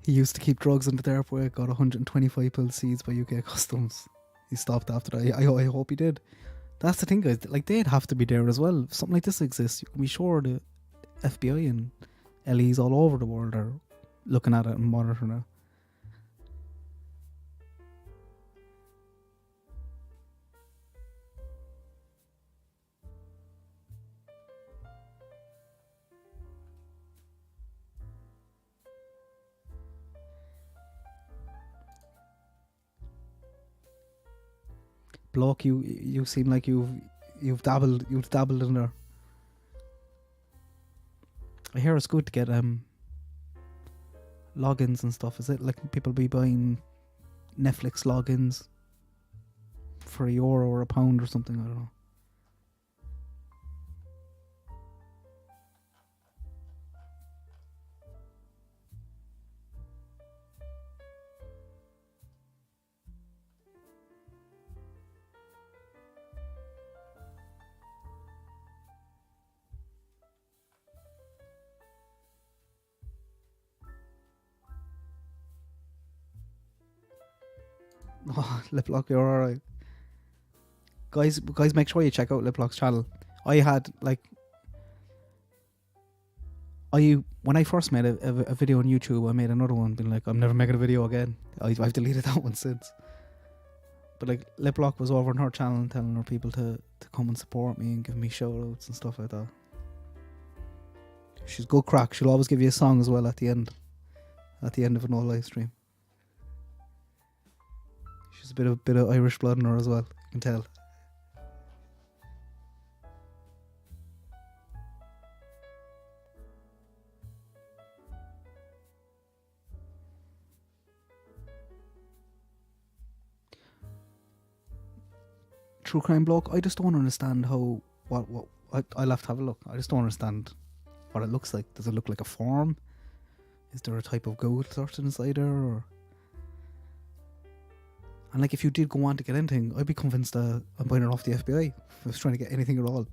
He used to keep drugs in the dark web, got 125 pill seeds by UK Customs. He stopped after that. I hope he did. That's the thing, guys. Like, they'd have to be there as well. If something like this exists, you can be sure the FBI and LEs all over the world are looking at it and monitoring it. Bloke, you seem like you've dabbled in there. I hear it's good to get logins and stuff. Is it like people be buying Netflix logins for €1 or £1 or something? I don't know. Oh, Lip Lock, you're alright. Guys, make sure you check out Lip Lock's channel. I had, like... When I first made a video on YouTube, I made another one being like, I'm never making a video again. I've deleted that one since. But like, Lip Lock was over on her channel and telling her people to come and support me and give me shout outs and stuff like that. She's good crack. She'll always give you a song as well at the end of an old live stream. She's a bit of Irish blood in her as well, you can tell. True crime bloke, I just don't understand how I'll have to have a look. I just don't understand what it looks like. Does it look like a form? Is there a type of Google search inside there? Or... And like, if you did go on to get anything, I'd be convinced that I'm buying it off the FBI if I was trying to get anything at all.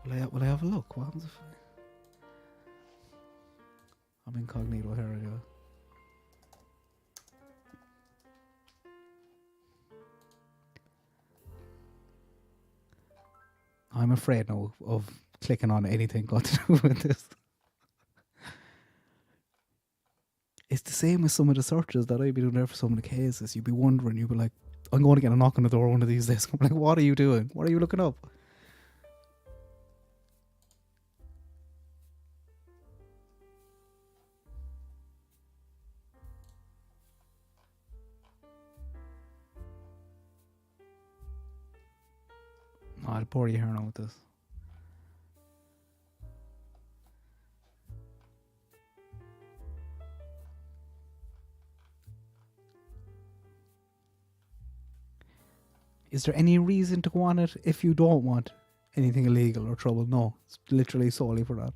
Will I have a look? What happens if I'm incognito here anyway. I'm afraid now of clicking on anything got to do with this. It's the same with some of the searches that I'd be doing there for some of the cases. You'd be wondering, you'd be like, I'm going to get a knock on the door one of these days. I'm like, what are you doing? What are you looking up? I'll bore you here now with this. Is there any reason to go on it if you don't want anything illegal or trouble? No, it's literally solely for that.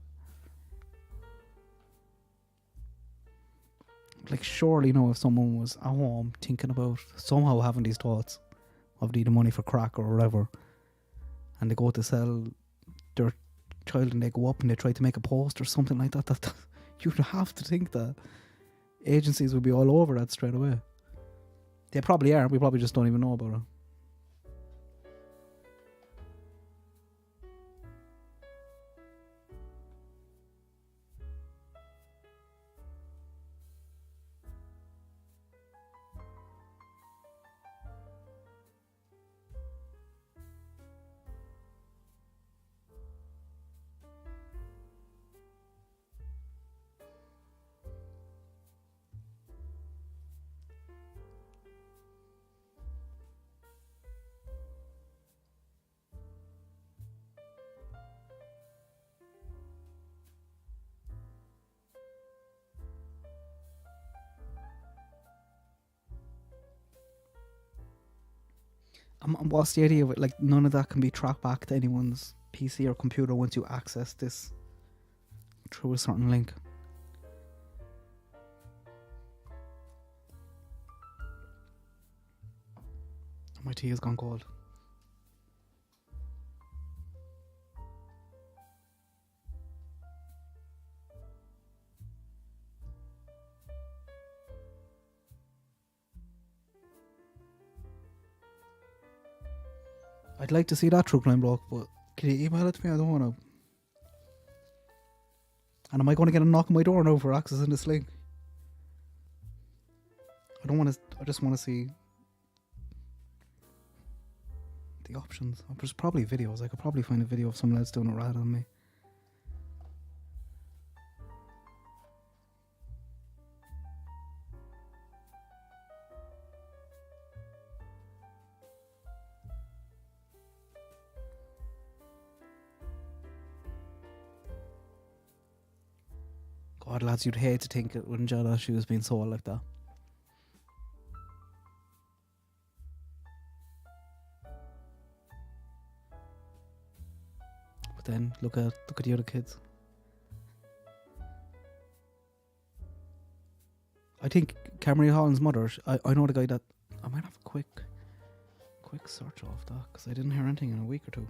Like, surely, if someone was at home thinking about somehow having these thoughts of needing money for crack or whatever, and they go to sell their child and they go up and they try to make a post or something like that, you'd have to think that agencies would be all over that straight away. They probably are. We probably just don't even know about it. And what's the idea of it? Like, none of that can be tracked back to anyone's PC or computer once you access this through a certain link. My tea has gone cold. I'd like to see that true crime bloke, but can you email it to me? I don't want to. And am I going to get a knock on my door now for accessing this link? I don't want to. I just want to see the options. There's probably videos. I could probably find a video of someone else doing it rather than me. God, lads, you'd hate to think it, wouldn't you, that she was being sold like that. But then, look at the other kids. I think Kamari Holland's mother, I know the guy that... I might have a quick quick search of that because I didn't hear anything in a week or two.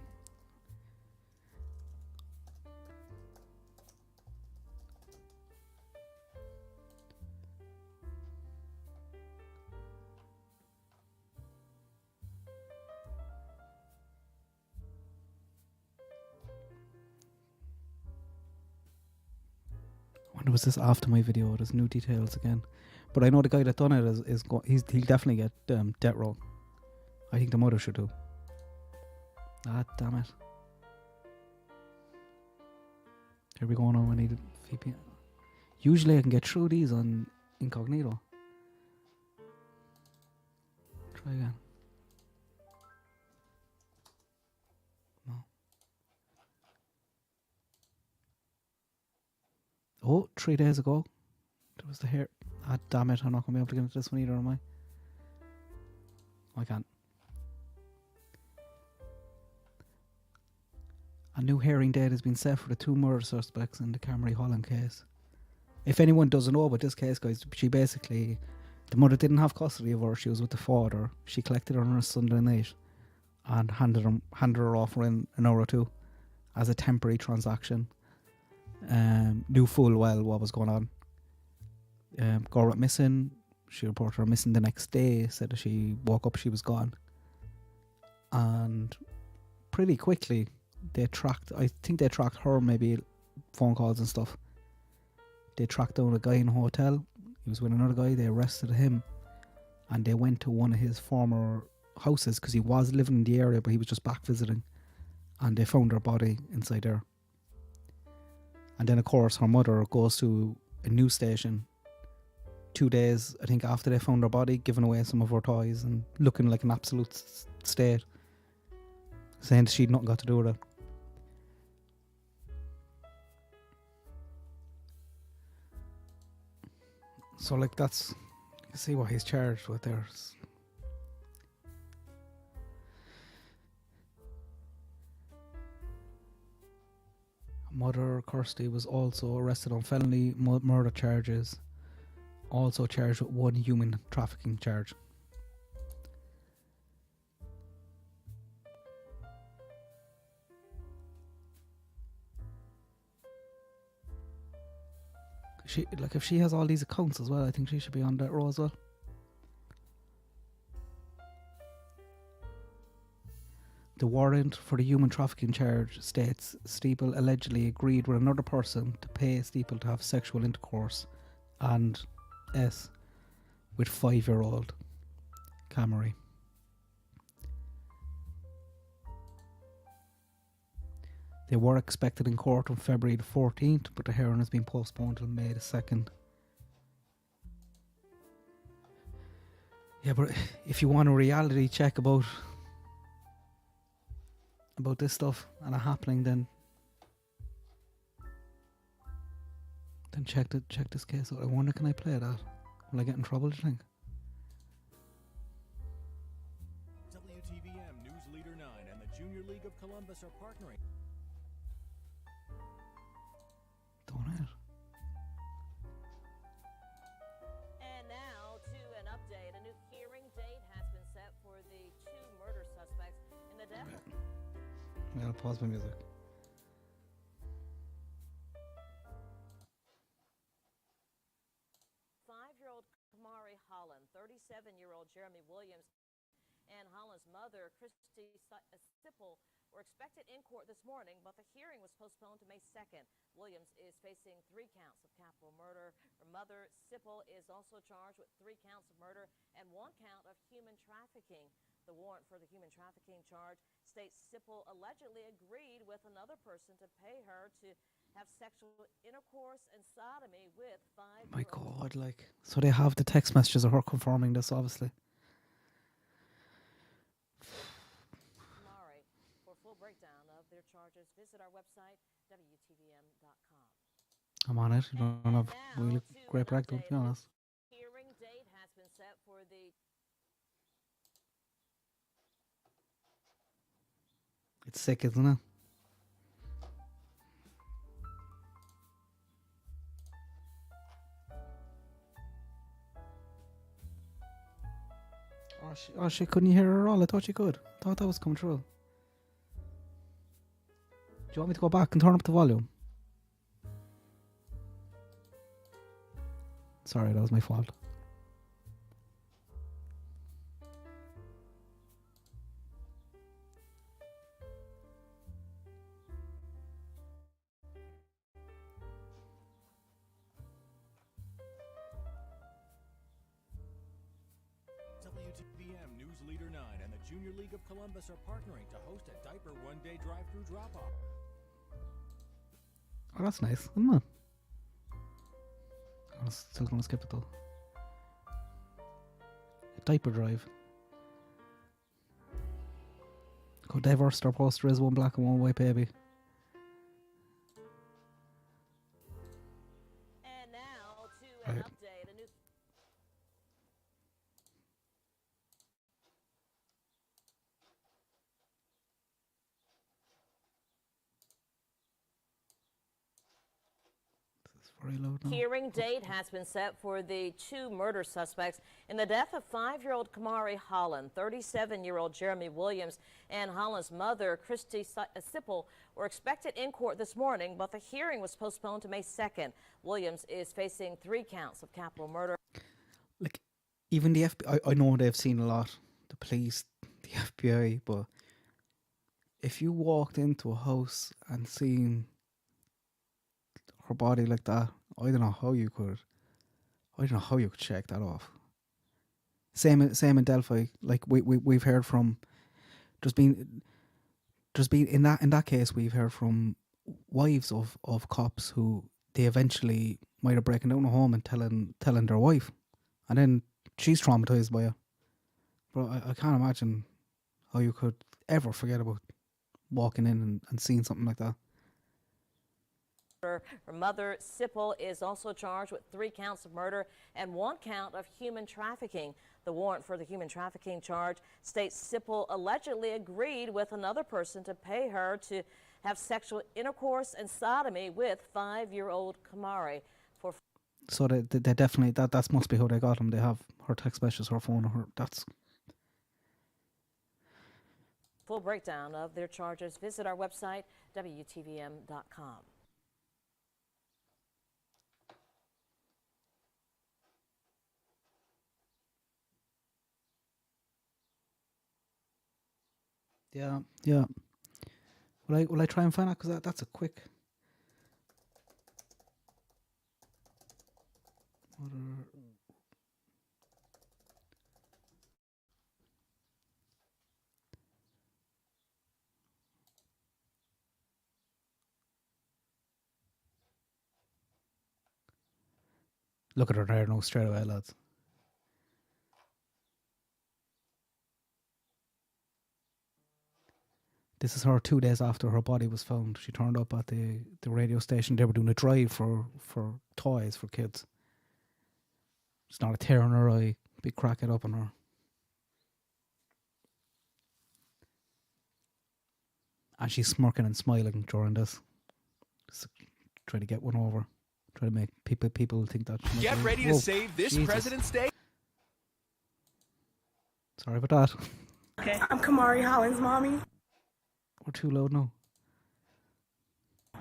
I wonder was this after my video? There's new details again. But I know the guy that done it he'll definitely get death row. I think the mother should do. Ah, damn it. Here we go now. I need a VPN. Usually I can get through these on incognito. Try again. No. Oh, 3 days ago. There was the hair. Ah, damn it. I'm not going to be able to get into this one either, am I? I can't. A new hearing date has been set for the 2 murder suspects in the Kamari Holland case. If anyone doesn't know about this case, guys, the mother didn't have custody of her. She was with the father. She collected her on a Sunday night and handed her off within an hour or two as a temporary transaction. Knew full well what was going on. Girl went missing. She reported her missing the next day. Said that she woke up, she was gone. And pretty quickly, I think they tracked her, maybe phone calls and stuff. They tracked down a guy in a hotel. He was with another guy. They arrested him. And they went to one of his former houses because he was living in the area, but he was just back visiting. And they found her body inside there. And then, of course, her mother goes to a news station 2 days, I think, after they found her body, giving away some of her toys and looking like an absolute state, saying that she'd nothing got to do with it. So, like, that's... You can see what he's charged with there. Mother Kirsty was also arrested on felony murder charges. Also charged with 1 human trafficking charge. If she has all these accounts as well, I think she should be on that row as well. The warrant for the human trafficking charge states Steeple allegedly agreed with another person to pay Steeple to have sexual intercourse and with 5-year-old Kamari. They were expected in court on February the 14th, but the hearing has been postponed until May the 2nd. Yeah, but if you want a reality check about this stuff and it happening, then check this case out. I wonder, can I play that? Will I get in trouble, do you think? WTVM News Leader 9 and the Junior League of Columbus are partnering. Don't it? And now to an update. A new hearing date has been set for the 2 murder suspects in the death. I'm gonna pause my music. 5-year-old Kamari Holland, 37-year-old Jeremy Williams, and Holland's mother, Christy Sipple, were expected in court this morning, but the hearing was postponed to May 2nd. Williams is facing 3 counts of capital murder. Her mother, Sipple, is also charged with 3 counts of murder and 1 count of human trafficking. The warrant for the human trafficking charge states Sipple allegedly agreed with another person to pay her to have sexual intercourse and sodomy with 5 My God, so they have the text messages of her confirming this, obviously. Kamari. For a full breakdown of their charges, visit our website, WTVM.com. I'm on it. You don't have really great breakdown, to be honest. Hearing date has been set for the... It's sick, isn't it? She couldn't hear her at all. I thought she could. Thought that was coming through. Do you want me to go back and turn up the volume? Sorry, that was my fault. WTVM News Leader 9 and the Junior League of Columbus are partnering to host a diaper one-day drive-through drop-off. Oh, that's nice, isn't it? I was still going to skip it though. A diaper drive. How diverse their poster is, one black and one white, baby. And now to an update. A new Very loud now. hearing date has been set for the two murder suspects in the death of 5-year-old Kamari Holland. 37-year-old Jeremy Williams and Holland's mother, Christy Sipple, were expected in court this morning, but the hearing was postponed to May 2nd. Williams is facing 3 counts of capital murder. Like, even the FBI, I know they've seen a lot, the police, the FBI, but if you walked into a house and seen her body like that, I don't know how you could shake that off. Same in Delphi. Like we've heard from, there's been in that case we've heard from wives of cops who they eventually might have breaking down a home and telling their wife, and then she's traumatized by it. But I can't imagine how you could ever forget about walking in and seeing something like that. Her mother, Sipple, is also charged with 3 counts of murder and 1 count of human trafficking. The warrant for the human trafficking charge states Sipple allegedly agreed with another person to pay her to have sexual intercourse and sodomy with 5-year-old Kamari. So they definitely, that must be how they got him. They have her text messages, her phone, that's... Full breakdown of their charges, visit our website, WTVM.com. Yeah. Will I try and find out? Because that's a quick... Look at her there now, straight away, lads. This is her 2 days after her body was found. She turned up at the radio station. They were doing a drive for toys for kids. It's not a tear in her eye. Big crack it up on her. And she's smirking and smiling during this. Just try to get one over. Try to make people think that. Get ready to save this Jesus. President's Day. Sorry about that. Okay. I'm Kamari Holland's mommy. We're too loud now.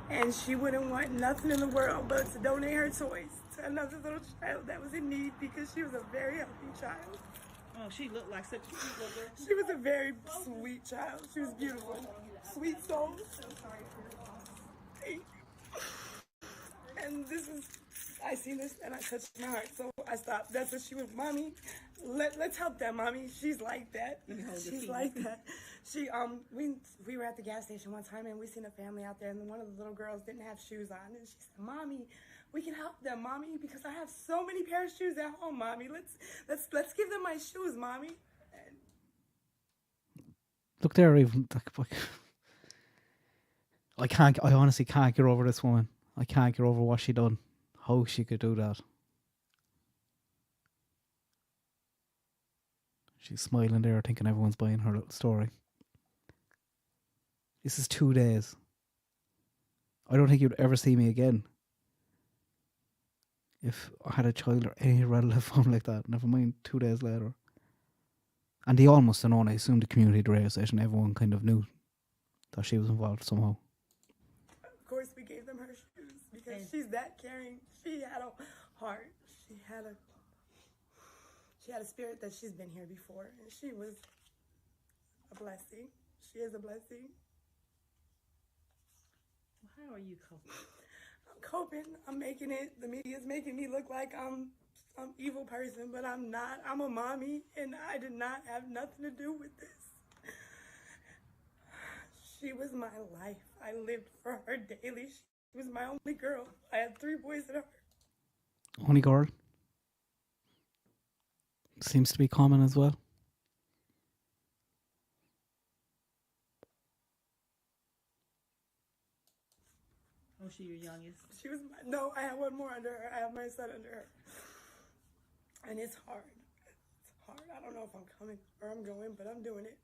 And she wouldn't want nothing in the world but to donate her toys to another little child that was in need because she was a very healthy child. Oh, she looked like such a sweet little girl. She was a very sweet child. She was beautiful. Sweet soul. Thank you. And this is, I seen this and I touched my heart, so I stopped. That's what she was, mommy. Let's help that mommy. She's like that. She's like that. She we were at the gas station one time and we seen a family out there and one of the little girls didn't have shoes on and she said, "Mommy, we can help them, mommy, because I have so many pair of shoes at home, mommy. Let's give them my shoes, mommy." And Look there, even I honestly can't get over this woman. I can't get over what she done. How she could do that. She's smiling there, thinking everyone's buying her little story. This is 2 days. I don't think you'd ever see me again if I had a child or any relative home like that. Never mind 2 days later. And they all must have known. I assume the community, the radio station, everyone kind of knew that she was involved somehow. Of course, we gave them her shoes because she's that caring. She had a heart. She had a spirit that she's been here before, and she was a blessing. She is a blessing. How are you coping? I'm coping. I'm making it. The media's making me look like I'm some evil person, but I'm not. I'm a mommy, and I did not have nothing to do with this. She was my life. I lived for her daily. She was my only girl. I had 3 boys and her. Only girl. Seems to be common as well. Oh, she your youngest? She was no, I have one more under her. I have my son under her. And it's hard. It's hard. I don't know if I'm coming or I'm going, but I'm doing it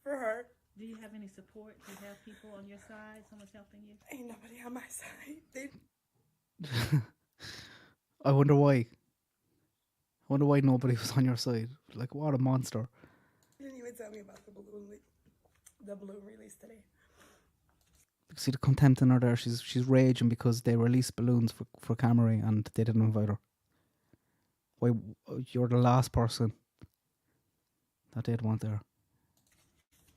for her. Do you have any support? Do you have people on your side? Someone's helping you? Ain't nobody on my side. They I wonder why. I wonder why nobody was on your side. Like, what a monster. didn't even tell me about the balloon release today. See the contempt in her there. She's raging because they released balloons for Kamari and they didn't invite her. Why? You're the last person that they'd want there.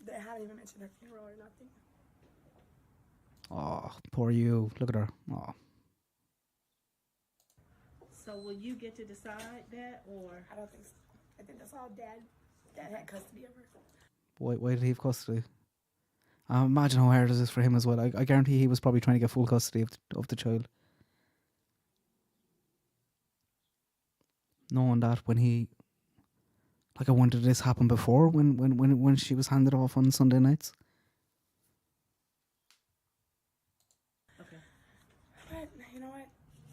They haven't even mentioned her funeral or nothing. Oh, poor you. Look at her. Oh. So will you get to decide that, or? I don't think so. I think that's all Dad had custody of her. Why did he have custody? Imagine how hard it is for him as well. I guarantee he was probably trying to get full custody of the child. Knowing that when he... Like, I wonder, did this happen before when she was handed off on Sunday nights? Okay. But you know what?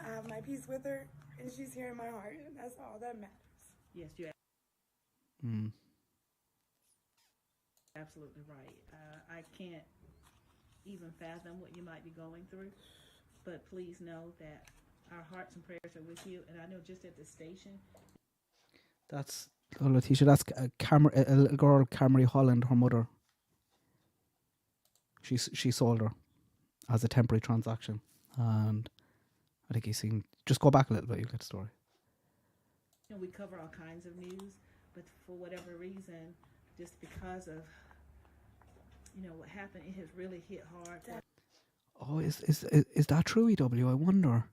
I have my peace with her, and she's here in my heart, and that's all that matters. Yes, you're Mm. absolutely right. I can't even fathom what you might be going through, but please know that our hearts and prayers are with you. And I know just at the station. That's... Oh, Letitia, that's a little girl, Kamari Holland, her mother. She sold her as a temporary transaction. And I think he's seen... Just go back a little bit, you'll get the story. You know, we cover all kinds of news, but for whatever reason, just because of, you know, what happened, it has really hit hard. Oh, is that true, EW? I wonder.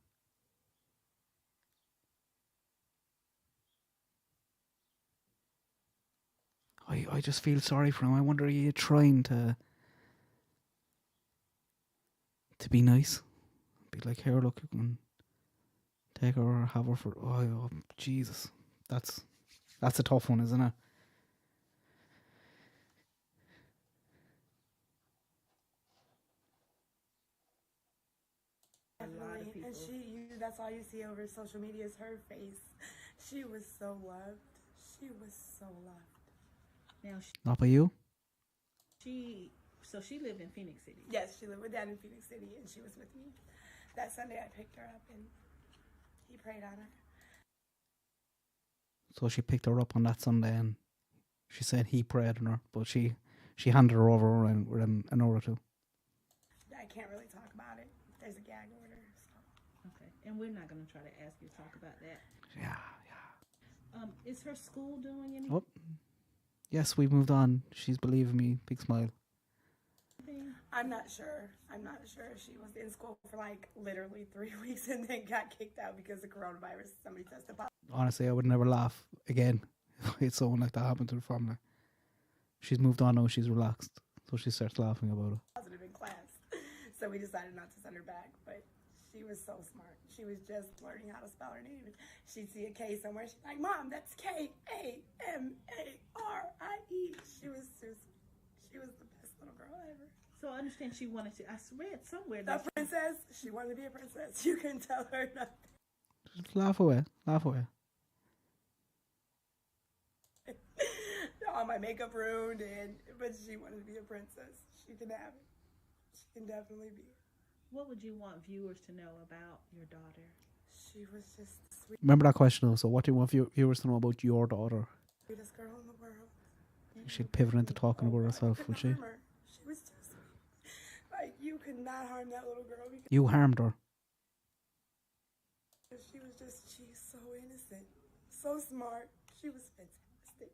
I just feel sorry for him. I wonder, are you trying to be nice? Be like, here, look, you can take her or have her for... Oh, Jesus. That's a tough one, isn't it? Definitely. And that's all you see over social media is her face. She was so loved. She was so loved. Now, Not by you? she lived in Phoenix City. Yes, she lived with Dad in Phoenix City, and she was with me. That Sunday I picked her up, and he prayed on her. So she picked her up on that Sunday and she said he prayed on her, but she handed her over within an hour or two. I can't really talk about it. There's a gag order, so. Okay, and we're not going to try to ask you to talk about that. Yeah. Is her school doing anything? Oh. Yes, we've moved on. She's believing me. Big smile. I'm not sure. She was in school for like literally 3 weeks and then got kicked out because of coronavirus. Somebody tested positive. Honestly, I would never laugh again if it's something like that happened to the family. She's moved on now. She's relaxed. So she starts laughing about it. Positive in class. So we decided not to send her back, but she was so smart. She was just learning how to spell her name. She'd see a K somewhere. She's like, Mom, that's Kamari. She was the best little girl ever. So I understand she wanted to. I read somewhere The that princess, she wanted to be a princess. You can tell her nothing. Just laugh away. Laugh away. All my makeup ruined, but she wanted to be a princess. She can have it. She can definitely be it. What would you want viewers to know about your daughter? She was just the Remember that question though. So what do you want viewers to know about your daughter? sweetest girl in the world. She'd pivot into talking about herself, would she? Harm her. She was just like, you could not harm that little girl because You harmed her. she's so innocent, so smart. She was fantastic.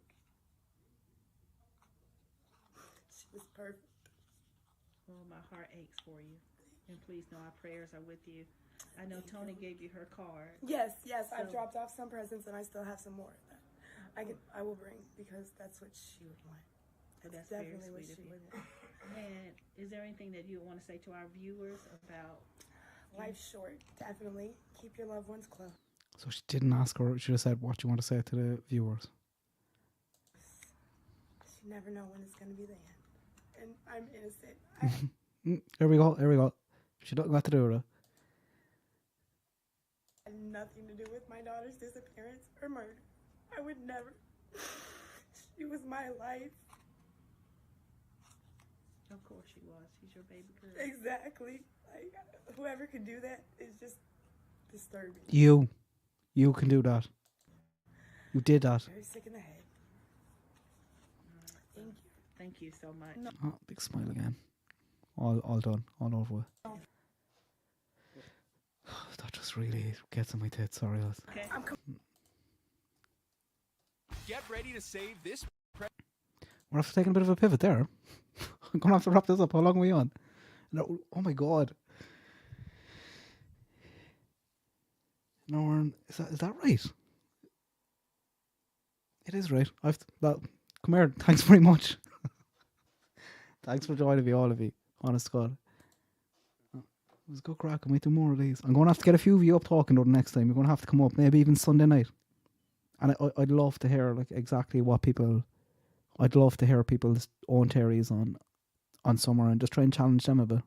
She was perfect. Well, my heart aches for you. And please know our prayers are with you. I know Tony gave you her card. Yes, I've So- dropped off some presents and I still have some more that I will bring because that's what she would want. And that's That's very definitely what sweet she of you. would want. And is there anything that you want to say to our viewers about? Life's short, definitely. Keep your loved ones close. So she didn't ask her. She just said, "What you want to say to the viewers?" You never know when it's going to be the end. And I'm innocent. I Here we go. She don't got to do it. had nothing to do with my daughter's disappearance or murder. I would never. She was my life. Of course she was. She's your baby girl. Exactly. Like, whoever could do that is just disturbing. You can do that. You did that. Very sick in the head. Thank you. Thank you so much. No. Oh, big smile again. All done. All over with. That just really gets on my tits. Sorry, lads. Okay. Get ready to save this. We're after taking a bit of a pivot there. I'm going to have to wrap this up. How long are we on? No, oh my God. No, is that right? It is right. Well, come here. Thanks very much. Thanks for joining me, all of you. Honest to God. It was a good crack. I might do more of these. I'm going to have to get a few of you up talking though the next time. You're going to have to come up, maybe even Sunday night. And I'd love to hear like exactly what people. I'd love to hear people's own theories on Summer and just try and challenge them a bit.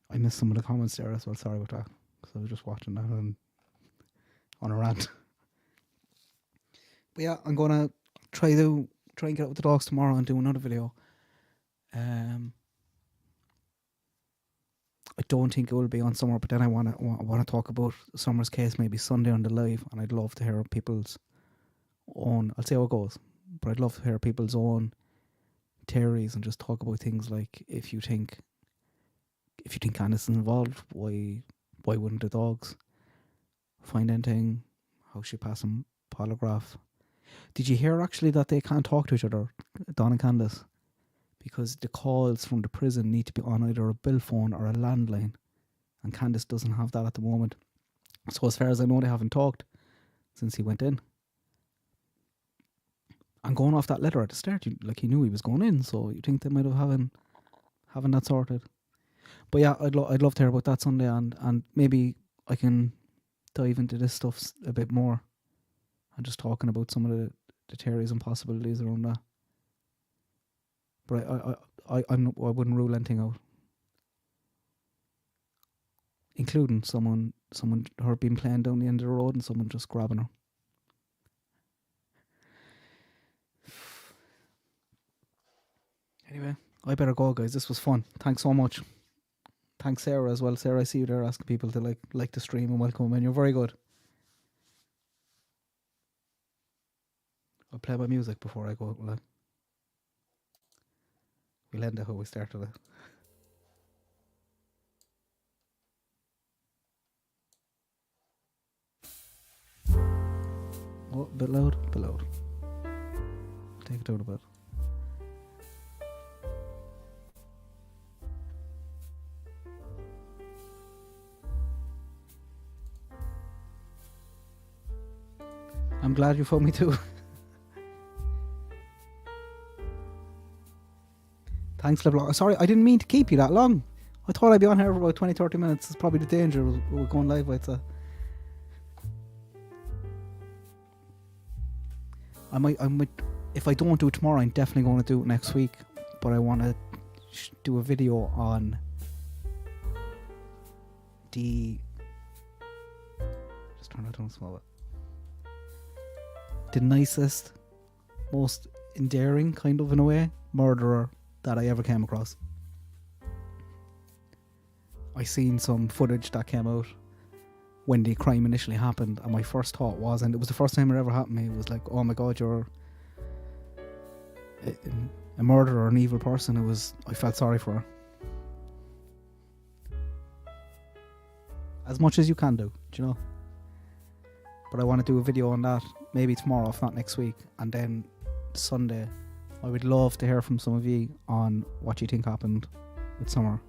I missed some of the comments there as well. Sorry about that. Because I was just watching that on a rant. But yeah, I'm gonna try and get out with the dogs tomorrow and do another video. I don't think it will be on Summer, but then I want to talk about Summer's case maybe Sunday on the live, and I'd love to hear people's own. I'll see how it goes, but I'd love to hear people's own theories and just talk about things like if you think Candus is involved, why wouldn't the dogs find anything? How she pass some polygraph? Did you hear actually that they can't talk to each other, Don and Candus? Because the calls from the prison need to be on either a bill phone or a landline. And Candus doesn't have that at the moment. So as far as I know, they haven't talked since he went in. And going off that letter at the start, he knew he was going in, so you think they might have having that sorted. But yeah, I'd love to hear about that Sunday, and maybe I can dive into this stuff a bit more and just talking about some of the theories and possibilities around that. But I wouldn't rule anything out, including someone her being playing down the end of the road and someone just grabbing her. Anyway, I better go, guys. This was fun. Thanks so much. Thanks, Sarah, as well. Sarah, I see you there asking people to like the stream and welcome them in. You're very good. I'll play my music before I go. We'll end it how we started it. Oh, a bit loud. Take it down a bit. I'm glad you phoned me too. Thanks, LeBlanc. Sorry, I didn't mean to keep you that long. I thought I'd be on here for about 20-30 minutes. It's probably the danger we're going live with. I might, if I don't do it tomorrow, I'm definitely going to do it next week. But I want to do a video on just turn that down small bit. The nicest, most endearing kind of, in a way, murderer that I ever came across. I seen some footage that came out when the crime initially happened, and my first thought was, and it was the first time it ever happened to me, it was like, oh my god, you're a murderer or an evil person. I felt sorry for her. As much as you can do you know? But I want to do a video on that, maybe tomorrow, if not next week. And then Sunday, I would love to hear from some of you on what you think happened with Summer.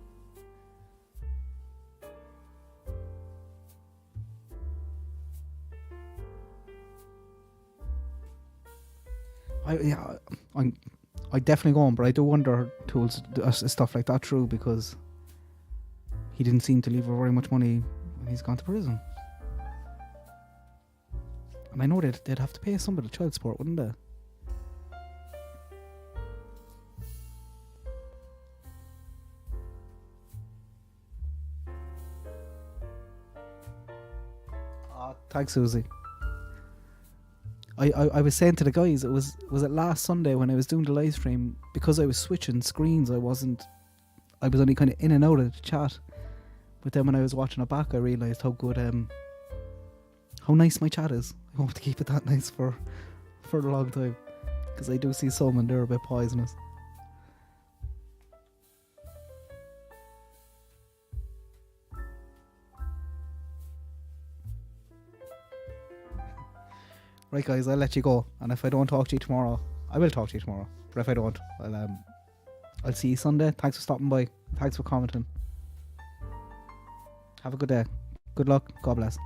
I definitely go on, but I do wonder tools stuff like that true, because he didn't seem to leave her very much money when he's gone to prison. And I know they'd have to pay some of the child support, wouldn't they? Thanks, Susie. I was saying to the guys, it was it last Sunday when I was doing the live stream, because I was switching screens, I was only kind of in and out of the chat. But then when I was watching it back, I realised how good, how nice my chat is. I hope to keep it that nice for a long time, because I do see some and they're a bit poisonous. Right guys, I'll let you go, and if I don't talk to you tomorrow, I will talk to you tomorrow, but if I don't, I'll see you Sunday. Thanks for stopping by, thanks for commenting. Have a good day, good luck, God bless.